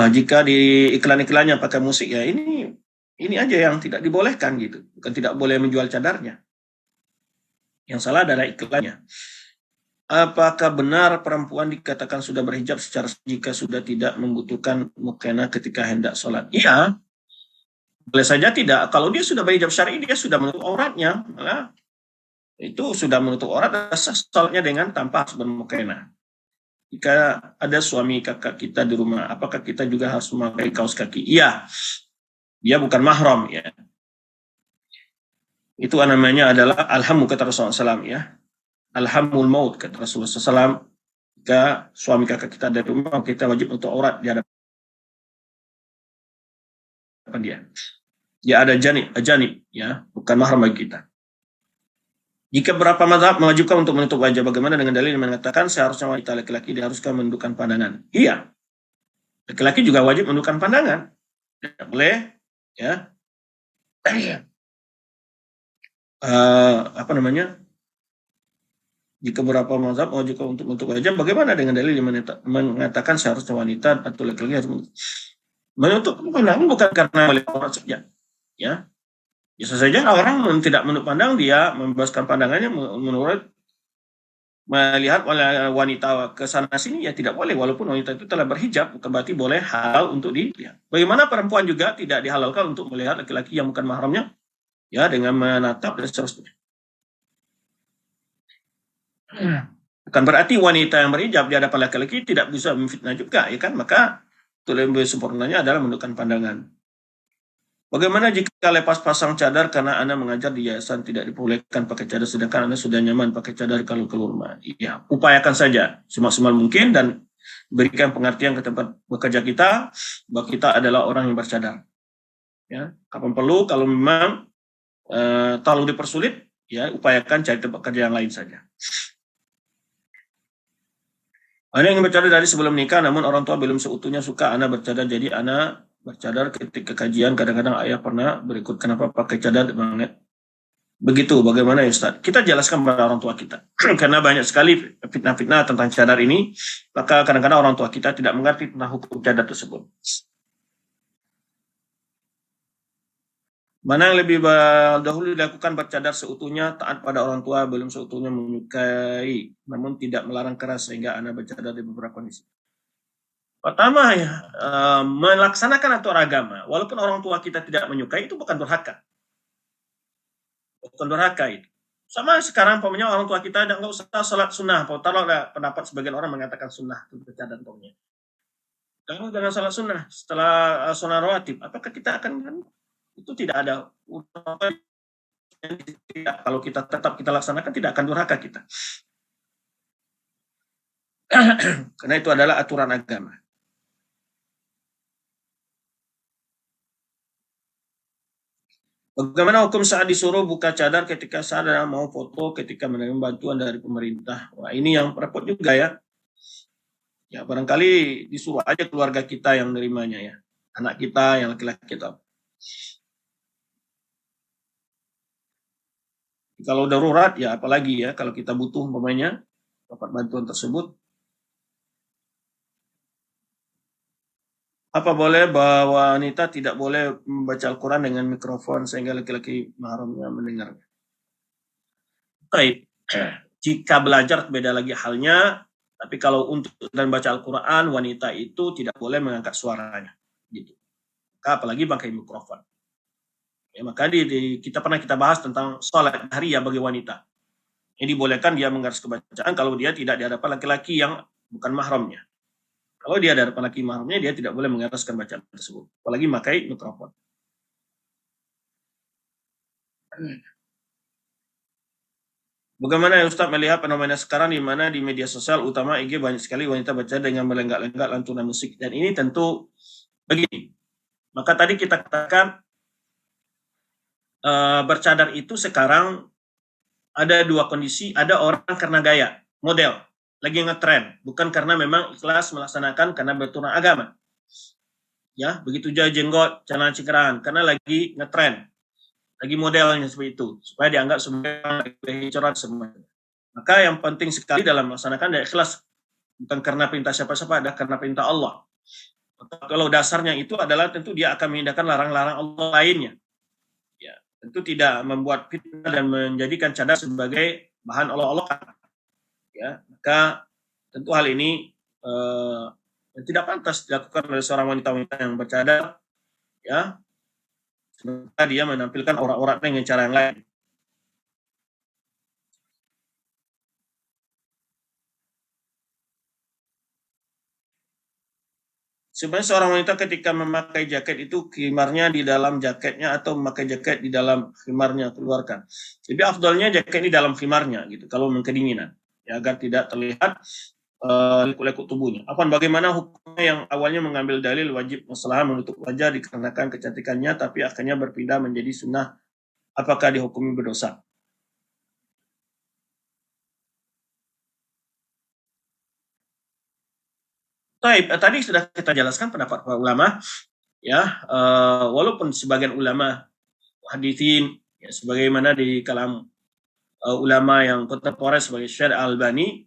Jika di iklan-iklannya pakai musik ya ini aja yang tidak dibolehkan gitu, bukan tidak boleh menjual cadarnya. Yang salah adalah iklannya. Apakah benar perempuan dikatakan sudah berhijab secara jika sudah tidak membutuhkan mukena ketika hendak sholat? Iya, boleh saja tidak. Kalau dia sudah berhijab syar'i, dia sudah menutup auratnya. Malah itu sudah menutup aurat, sholatnya dengan tanpa harus bermukena. Jika ada suami kakak kita di rumah, apakah kita juga harus memakai kaos kaki? Iya, dia bukan mahram ya. Itu namanya adalah alhamu kata Rasulullah SAW ya. Alhamul maut kata Rasulullah SAW. Jika suami kakak kita ada di rumah, kita wajib untuk aurat di hadapan dia. Dia ada janib ya, bukan mahram bagi kita. Jika berapa mazhab mewajibkan untuk menutup wajah, bagaimana dengan dalil yang mengatakan seharusnya wanita laki-laki diharuskan menundukkan pandangan? Iya, laki-laki juga wajib menundukkan pandangan. Tidak boleh ya. Apa namanya? Jika beberapa mazhab mewajibkan untuk menutup wajah, bagaimana dengan dalil yang mengatakan seharusnya wanita atau laki-laki harus menutup pandangan bukan karena melihat aurat saja, ya. Biasa saja orang tidak menutup pandang, dia membebaskan pandangannya menurut melihat wanita ke sana sini, ya tidak boleh, walaupun wanita itu telah berhijab, bukan berarti boleh halal untuk dilihat. Bagaimana perempuan juga tidak dihalalkan untuk melihat laki-laki yang bukan mahramnya, ya, dengan menatap dan seterusnya. Bukan berarti wanita yang berhijab di hadapan laki-laki tidak bisa memfitnah juga, ya kan? Maka itu lebih sempurnanya adalah menundukkan pandangan. Bagaimana jika lepas pasang cadar karena Anda mengajar di yayasan tidak diperbolehkan pakai cadar sedangkan Anda sudah nyaman pakai cadar kalau keluar rumah? Ya, upayakan saja semaksimal mungkin dan berikan pengertian ke tempat bekerja kita bahwa kita adalah orang yang bercadar. Ya, kapan perlu kalau memang terlalu dipersulit, ya upayakan cari tempat kerja yang lain saja. Anda ingin bercadar dari sebelum nikah, namun orang tua belum seutuhnya suka Anda bercadar, jadi Anda bercadar ketika kajian. Kadang-kadang ayah pernah berikut, kenapa pakai cadar banget? Begitu, bagaimana ya Ustaz? Kita jelaskan pada orang tua kita. Karena banyak sekali fitnah-fitnah tentang cadar ini, maka kadang-kadang orang tua kita tidak mengerti tentang hukum cadar tersebut. Mana yang lebih dahulu dilakukan bercadar seutuhnya, taat pada orang tua, belum seutuhnya menyukai, namun tidak melarang keras sehingga Anda bercadar di beberapa kondisi. Pertama ya, melaksanakan aturan agama, walaupun orang tua kita tidak menyukai, itu bukan durhaka. Bukan durhaka itu. Sama sekarang, pokoknya orang tua kita nggak usah sholat sunnah. Kalau ada pendapat sebagian orang mengatakan sunnah itu bercadar pokoknya. Kamu jangan sholat sunnah setelah sunnah rawatib. Apakah kita akan, itu tidak ada, kalau kita tetap kita laksanakan tidak akan durhaka kita. Karena itu adalah aturan agama. Bagaimana hukum saat disuruh buka cadar ketika sadar mau foto ketika menerima bantuan dari pemerintah? Wah, ini yang repot juga ya. Ya barangkali disuruh aja keluarga kita yang nerimanya ya. anak kita yang laki-laki kita. Kalau darurat ya apalagi ya, kalau kita butuh umpamanya dapat bantuan tersebut. Apa boleh bahwa wanita tidak boleh membaca Al-Quran dengan mikrofon sehingga laki-laki mahramnya mendengarnya? Baik, jika belajar beda lagi halnya, tapi kalau untuk dan baca Al-Quran wanita itu tidak boleh mengangkat suaranya, gitu. Apalagi pakai mikrofon. Ya, maka kita pernah bahas tentang sholat hariya bagi wanita. Yang dibolehkan dia menggaris kebacaan kalau dia tidak di hadapan laki-laki yang bukan mahramnya. Kalau dia di hadapan laki mahramnya, dia tidak boleh mengataskan bacaan tersebut. Apalagi pakai mikrofon. Bagaimana ya Ustaz melihat fenomena sekarang di mana di media sosial utama IG banyak sekali wanita baca dengan melenggak-lenggak lantunan musik, dan ini tentu begini. Maka tadi kita katakan bercadar itu sekarang ada dua kondisi, ada orang karena gaya, model, lagi ngetren, bukan karena memang ikhlas melaksanakan karena berturut agama. Ya, begitu juga jenggot, celana cingkrang, karena lagi ngetren, lagi modelnya seperti itu, supaya dianggap sebagai corak semua. Maka yang penting sekali dalam melaksanakan adalah ikhlas, bukan karena perintah siapa-siapa, ada karena perintah Allah. Kalau dasarnya itu adalah tentu dia akan mengindahkan larang-larang Allah lainnya. Ya, tentu tidak membuat fitnah dan menjadikan cadar sebagai bahan Allah-Allah. Ya, maka tentu hal ini tidak pantas dilakukan oleh seorang wanita-wanita yang bercadar, ya, sementara dia menampilkan aurat-auratnya dengan cara yang lain. Sebenarnya seorang wanita ketika memakai jaket itu khimarnya di dalam jaketnya atau memakai jaket di dalam khimarnya keluarkan. Lebih afdolnya jaket di dalam khimarnya gitu kalau kedinginan, ya, agar tidak terlihat lekuk-lekuk tubuhnya. Bagaimana hukumnya yang awalnya mengambil dalil wajib masalah menutup wajah dikarenakan kecantikannya tapi akhirnya berpindah menjadi sunnah, apakah dihukumi berdosa? Tadi sudah kita jelaskan pendapat para ulama, ya, walaupun sebagian ulama hadithin, ya, sebagaimana di kalam ulama yang kontemporer sebagai Syekh Al-Albani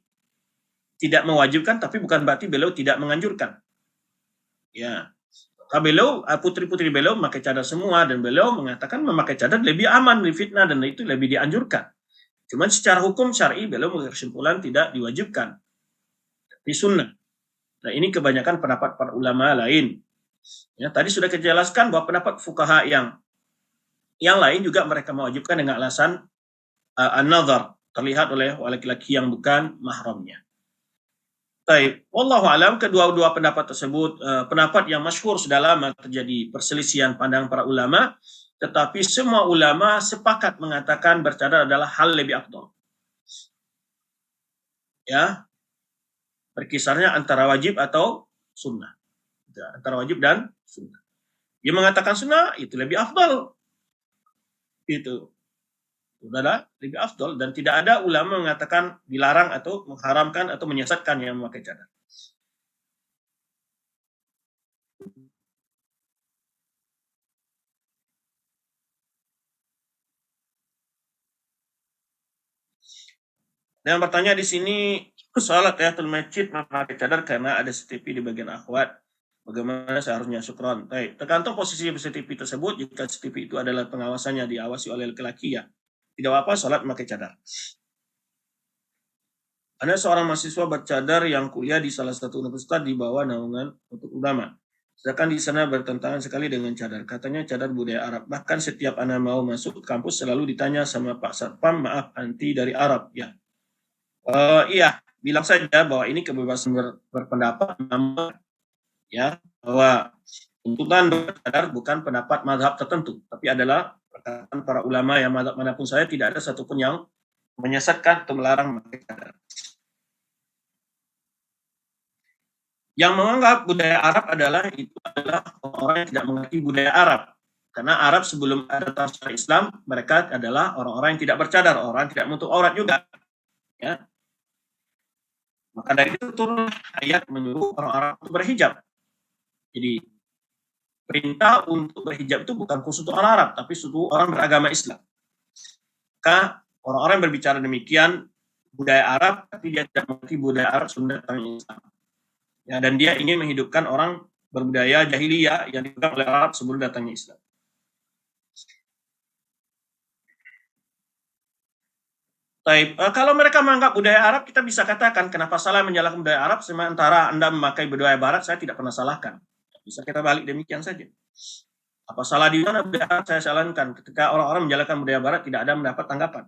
tidak mewajibkan, tapi bukan berarti beliau tidak menganjurkan. Ya, beliau putri-putri beliau memakai cadar semua dan beliau mengatakan memakai cadar lebih aman dari fitnah dan itu lebih dianjurkan. Cuman secara hukum syar'i beliau berkesimpulan tidak diwajibkan, tapi sunnah. Nah, ini kebanyakan pendapat para ulama lain. Ya, tadi sudah kita jelaskan bahwa pendapat fuqaha yang lain juga mereka mewajibkan dengan alasan an-nazar, terlihat oleh laki-laki yang bukan mahramnya. Baik, wallahu alam, kedua-dua pendapat tersebut pendapat yang masyhur sudah lama terjadi perselisihan pandang para ulama, tetapi semua ulama sepakat mengatakan bercadar adalah hal lebih afdal. Ya, berkisarnya antara wajib atau sunnah. Ya, antara wajib dan sunnah. Dia mengatakan sunnah itu lebih afdal. Itu adalah lebih afdal dan tidak ada ulama mengatakan dilarang atau mengharamkan atau menyesatkan yang memakai cadar. Dan bertanya di sini, salat tahiyatul masjid memakai cadar karena ada CCTV di bagian akhwat. Bagaimana seharusnya? Syukron. Baik, tergantung posisi CCTV tersebut. Jika CCTV itu adalah pengawasannya diawasi oleh laki-laki, ya tidak apa-apa salat memakai cadar. Ada seorang mahasiswa bercadar yang kuliah di salah satu universitas di bawah naungan untuk ulama. Sedangkan di sana bertentangan sekali dengan cadar. Katanya cadar budaya Arab. Bahkan setiap anak mau masuk kampus selalu ditanya sama Pak Satpam, maaf anti dari Arab. Ya, iya, bilang saja bahwa ini kebebasan berpendapat, namun ya bahwa tuntutan bercadar bukan pendapat mazhab tertentu, tapi adalah perkataan para ulama yang mazhab manapun saya tidak ada satupun yang menyesatkan atau melarang memakai cadar. Yang menganggap budaya Arab adalah orang yang tidak mengerti budaya Arab. Karena Arab sebelum ada syariat Islam, mereka adalah orang-orang yang tidak bercadar, orang yang tidak menutup aurat juga. Ya. Maka dari itu turun ayat menyuruh orang-orang untuk berhijab. Jadi perintah untuk berhijab itu bukan khusus untuk orang Arab, tapi untuk orang beragama Islam. Maka orang-orang yang berbicara demikian budaya Arab, tapi dia tidak mengerti budaya Arab sebelum datangnya Islam. Ya, dan dia ingin menghidupkan orang berbudaya jahiliyah yang dipegang oleh Arab sebelum datangnya Islam. Taib. Kalau mereka menganggap budaya Arab, kita bisa katakan kenapa salah menyalahkan budaya Arab, sementara Anda memakai budaya Barat, saya tidak pernah salahkan. Bisa kita balik demikian saja. Apa salah di mana budaya Arab saya salahkan? Ketika orang-orang menjalankan budaya Barat, tidak ada mendapat tanggapan.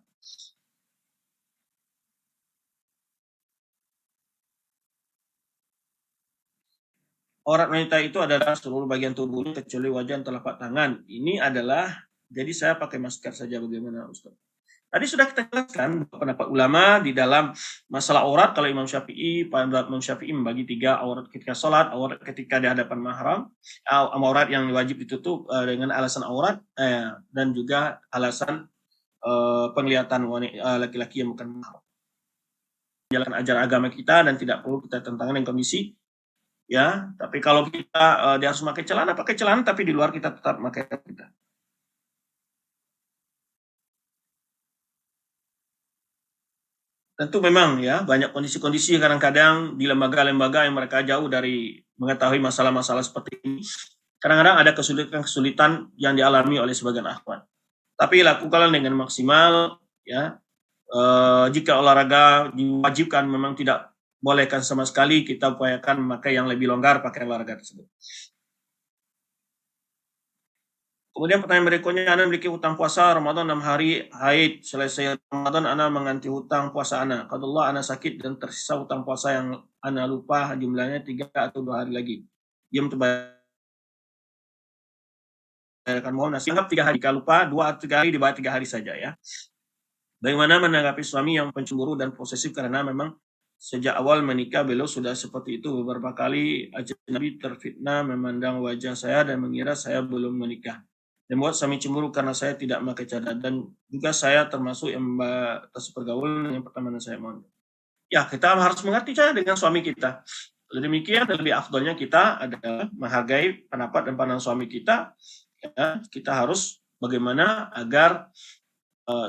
Aurat wanita itu adalah seluruh bagian tubuhnya kecuali wajah dan telapak tangan. Ini adalah, jadi saya pakai masker saja bagaimana Ustaz? Tadi sudah kita jelaskan pendapat ulama di dalam masalah aurat. Kalau Imam Syafi'i, pendapat Imam Syafi'i membagi 3: aurat ketika sholat, aurat ketika di hadapan mahram, aurat yang wajib ditutup dengan alasan aurat, dan juga alasan penglihatan laki-laki yang bukan mahram. Jalan ajar agama kita dan tidak perlu kita tentangkan dengan kondisi, ya. Tapi kalau kita dia harus pakai celana, tapi di luar kita tetap pakai kita. Tentu memang ya banyak kondisi-kondisi kadang-kadang di lembaga-lembaga yang mereka jauh dari mengetahui masalah-masalah seperti ini. Kadang-kadang ada kesulitan-kesulitan yang dialami oleh sebagian akhwat. Tapi lakukanlah dengan maksimal ya. Jika olahraga diwajibkan memang tidak bolehkan sama sekali, kita upayakan memakai yang lebih longgar pakai olahraga tersebut. Kemudian pertanyaan berikutnya, Anda memiliki hutang puasa Ramadan 6 hari haid. Selesai Ramadan, Anda mengganti hutang puasa Anda. Kalau Allah Anda sakit dan tersisa hutang puasa yang Anda lupa jumlahnya 3 atau 2 hari lagi. Dia membayarkan mohon nasi. Anggap 3 hari. Jika lupa 2 atau 3 hari dibayar 3 hari saja ya. Bagaimana menanggapi suami yang pencemburu dan posesif karena memang sejak awal menikah beliau sudah seperti itu. Beberapa kali ajnabi terfitnah memandang wajah saya dan mengira saya belum menikah. Dan buat suami cemburu karena saya tidak memakai cadar, dan juga saya termasuk yang membatasi pergaulan yang pertama saya mohon. Ya, kita harus mengerti cara dengan suami kita. Demikian lebih afdolnya kita adalah menghargai pendapat dan pandangan suami kita. Ya, kita harus bagaimana agar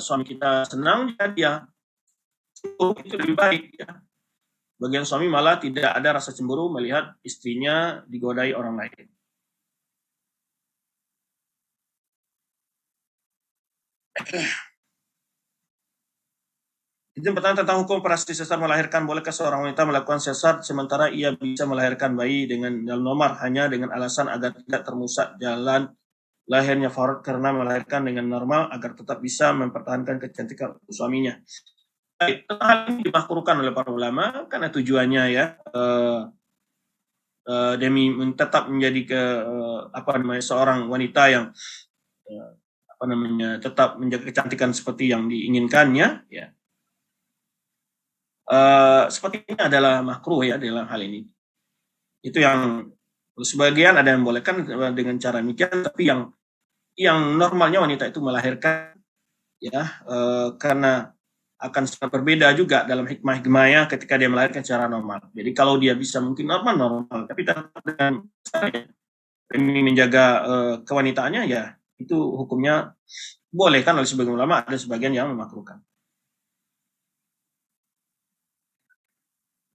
suami kita senang dan dia itu lebih baik ya. Bagian suami malah tidak ada rasa cemburu melihat istrinya digodai orang lain. Itu pertanyaan tentang hukum operasi sesar melahirkan. Bolehkah seorang wanita melakukan sesar sementara ia bisa melahirkan bayi dengan normal hanya dengan alasan agar tidak termusak jalan lahirnya Farad karena melahirkan dengan normal agar tetap bisa mempertahankan kecantikan suaminya? Hal ini dimakruhkan oleh para ulama karena tujuannya ya demi tetap menjadi seorang wanita yang tetap menjaga kecantikan seperti yang diinginkannya ya. Seperti ini adalah makruh ya dalam hal ini. Itu yang sebagian ada yang bolehkan dengan cara demikian, tapi yang normalnya wanita itu melahirkan ya karena akan sangat berbeda juga dalam hikmah-hikmahnya ketika dia melahirkan secara normal. Jadi kalau dia bisa mungkin normal, tapi tetap dengan demi menjaga kewanitaannya ya itu hukumnya boleh kan oleh sebagian ulama, ada sebagian yang memakruhkan.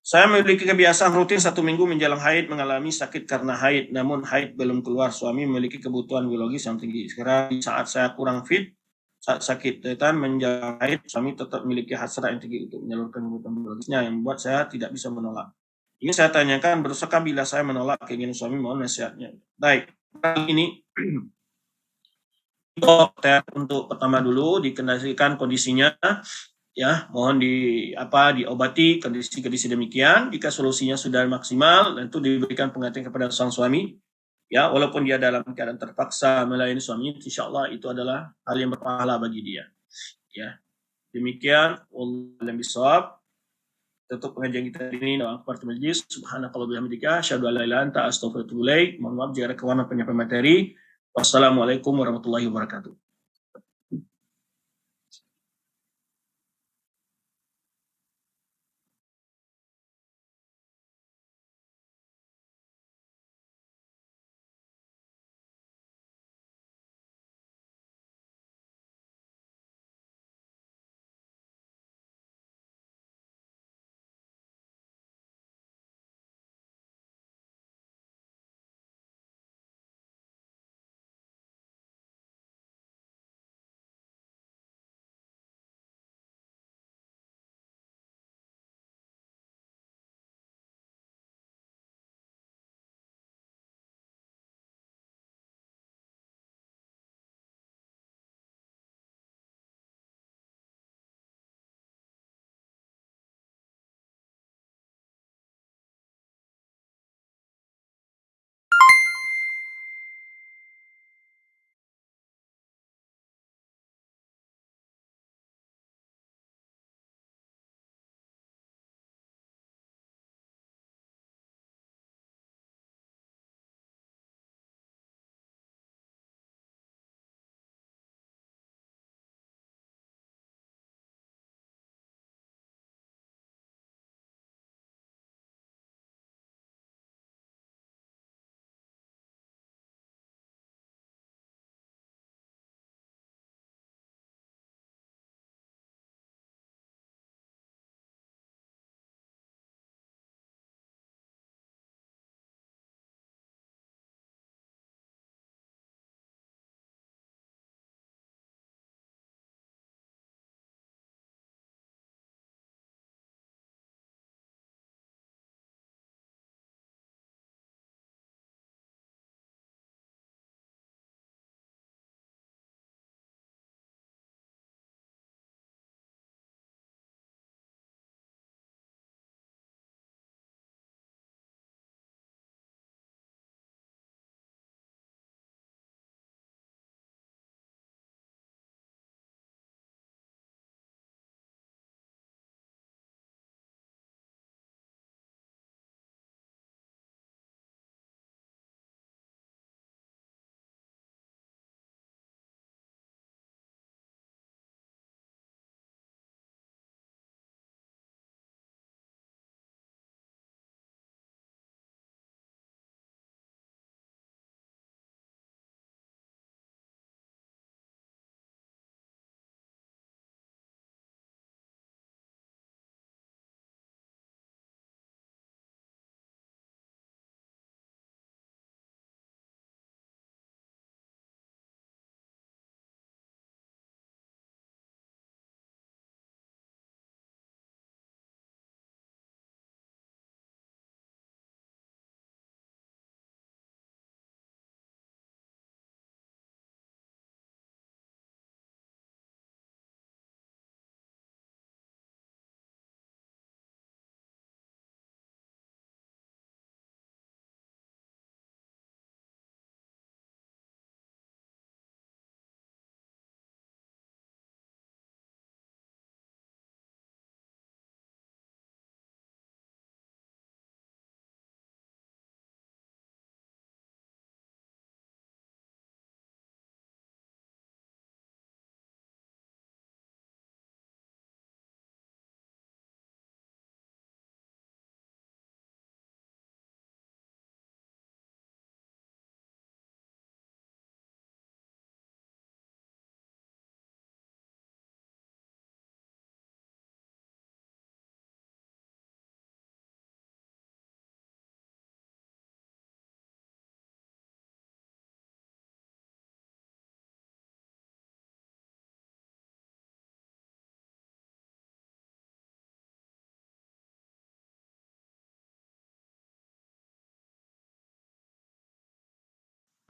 Saya memiliki kebiasaan rutin 1 minggu menjelang haid mengalami sakit karena haid, namun haid belum keluar. Suami memiliki kebutuhan biologis yang tinggi. Sekarang saat saya kurang fit, saat sakit dan menjelang haid, suami tetap memiliki hasrat yang tinggi untuk menyalurkan kebutuhan biologisnya yang membuat saya tidak bisa menolak. Ini saya tanyakan, berdosakah bila saya menolak keinginan suami? Mohon nasihatnya. Baik, ini untuk pertama dulu dikendalikan kondisinya. Ya, mohon diobati kondisi demikian. Jika solusinya sudah maksimal, tentu diberikan pengertian kepada sang suami. Ya, walaupun dia dalam keadaan terpaksa melayani suaminya, insya Allah itu adalah hal yang berpahala bagi dia. Ya, demikian. Wallahu bisawab. Tutup pengajian kita ini doa kepada majelis. Subhanakallah bihamdika, asyhadu an la ilaha illa anta, astaghfiruka wa atubu ilaik. Mohon maaf jika ada kekurangan penyampaian materi. Wassalamualaikum warahmatullahi wabarakatuh.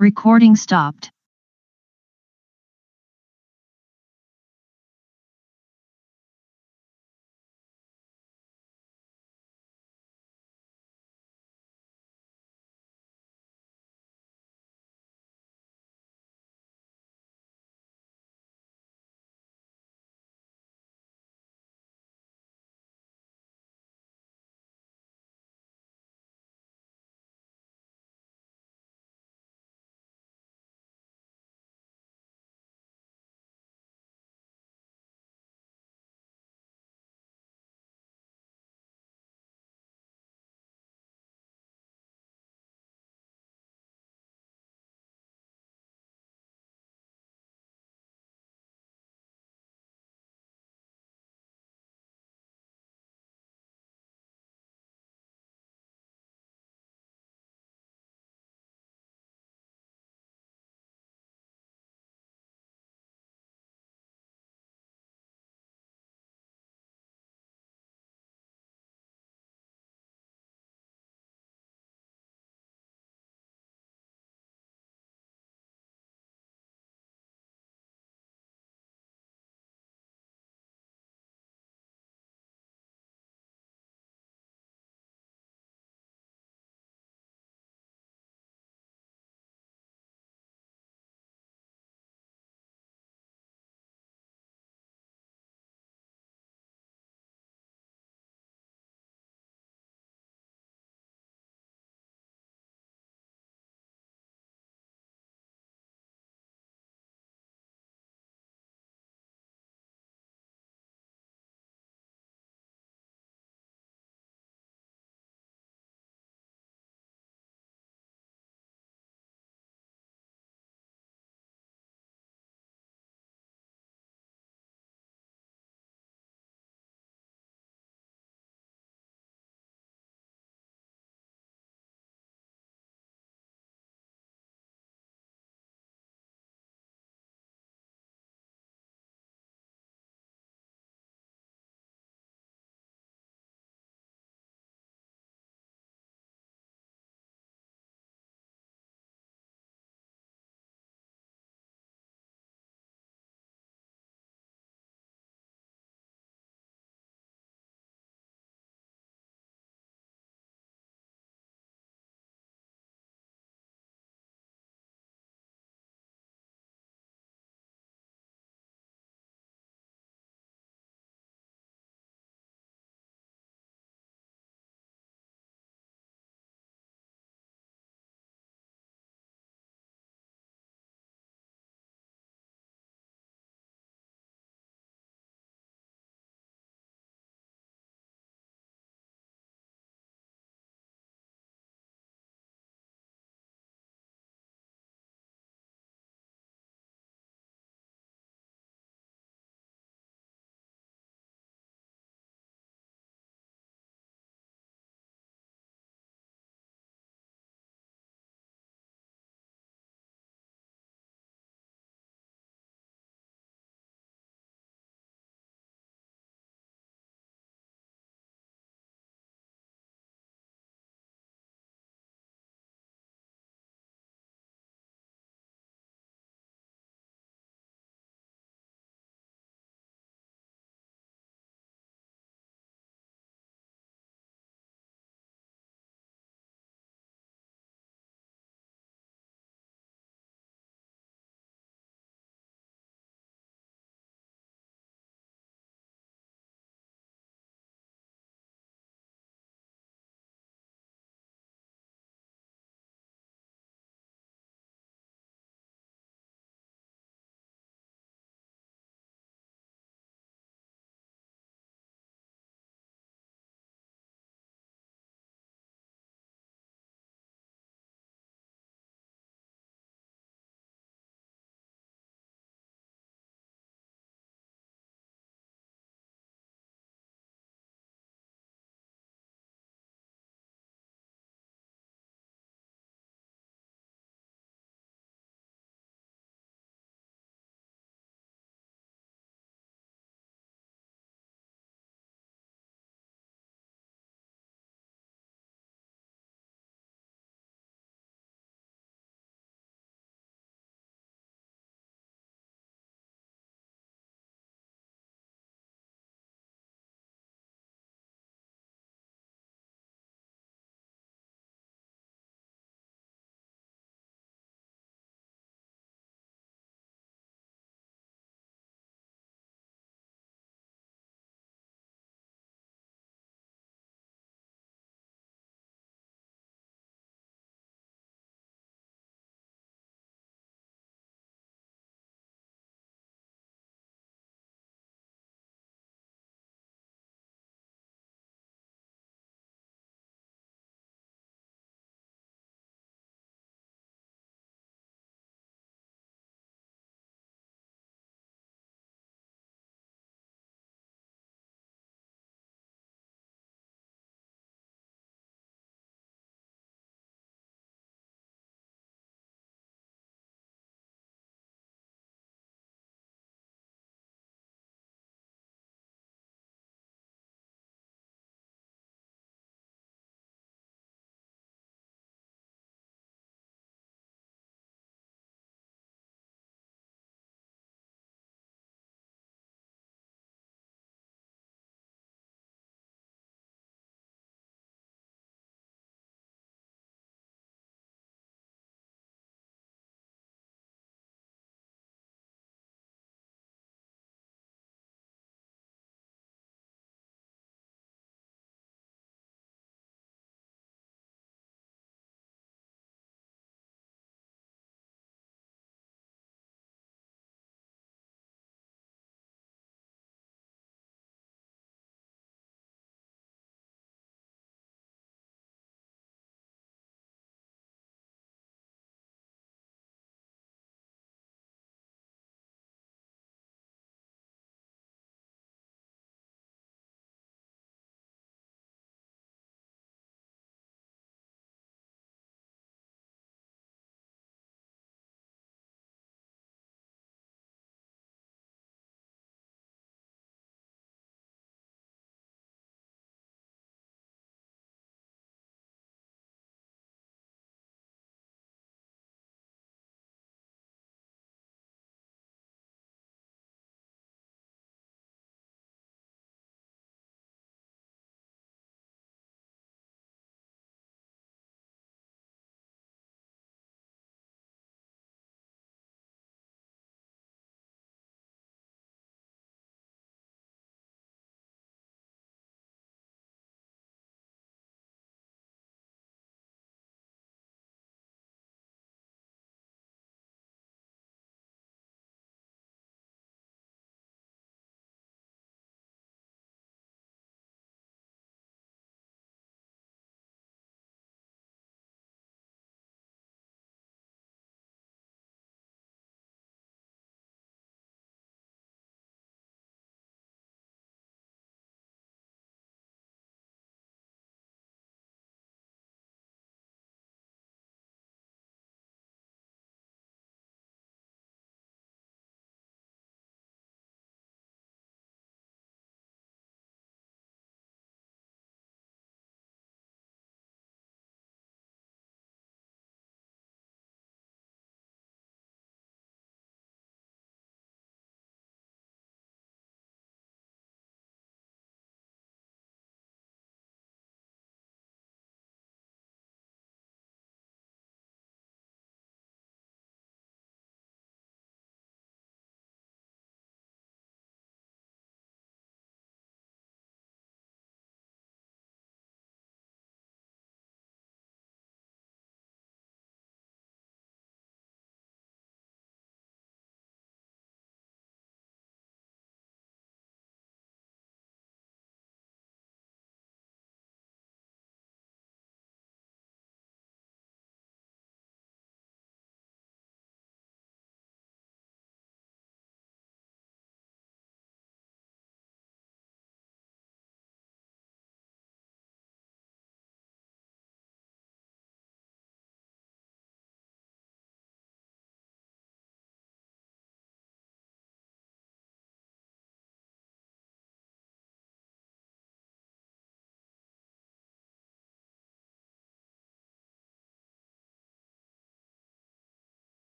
Recording stopped.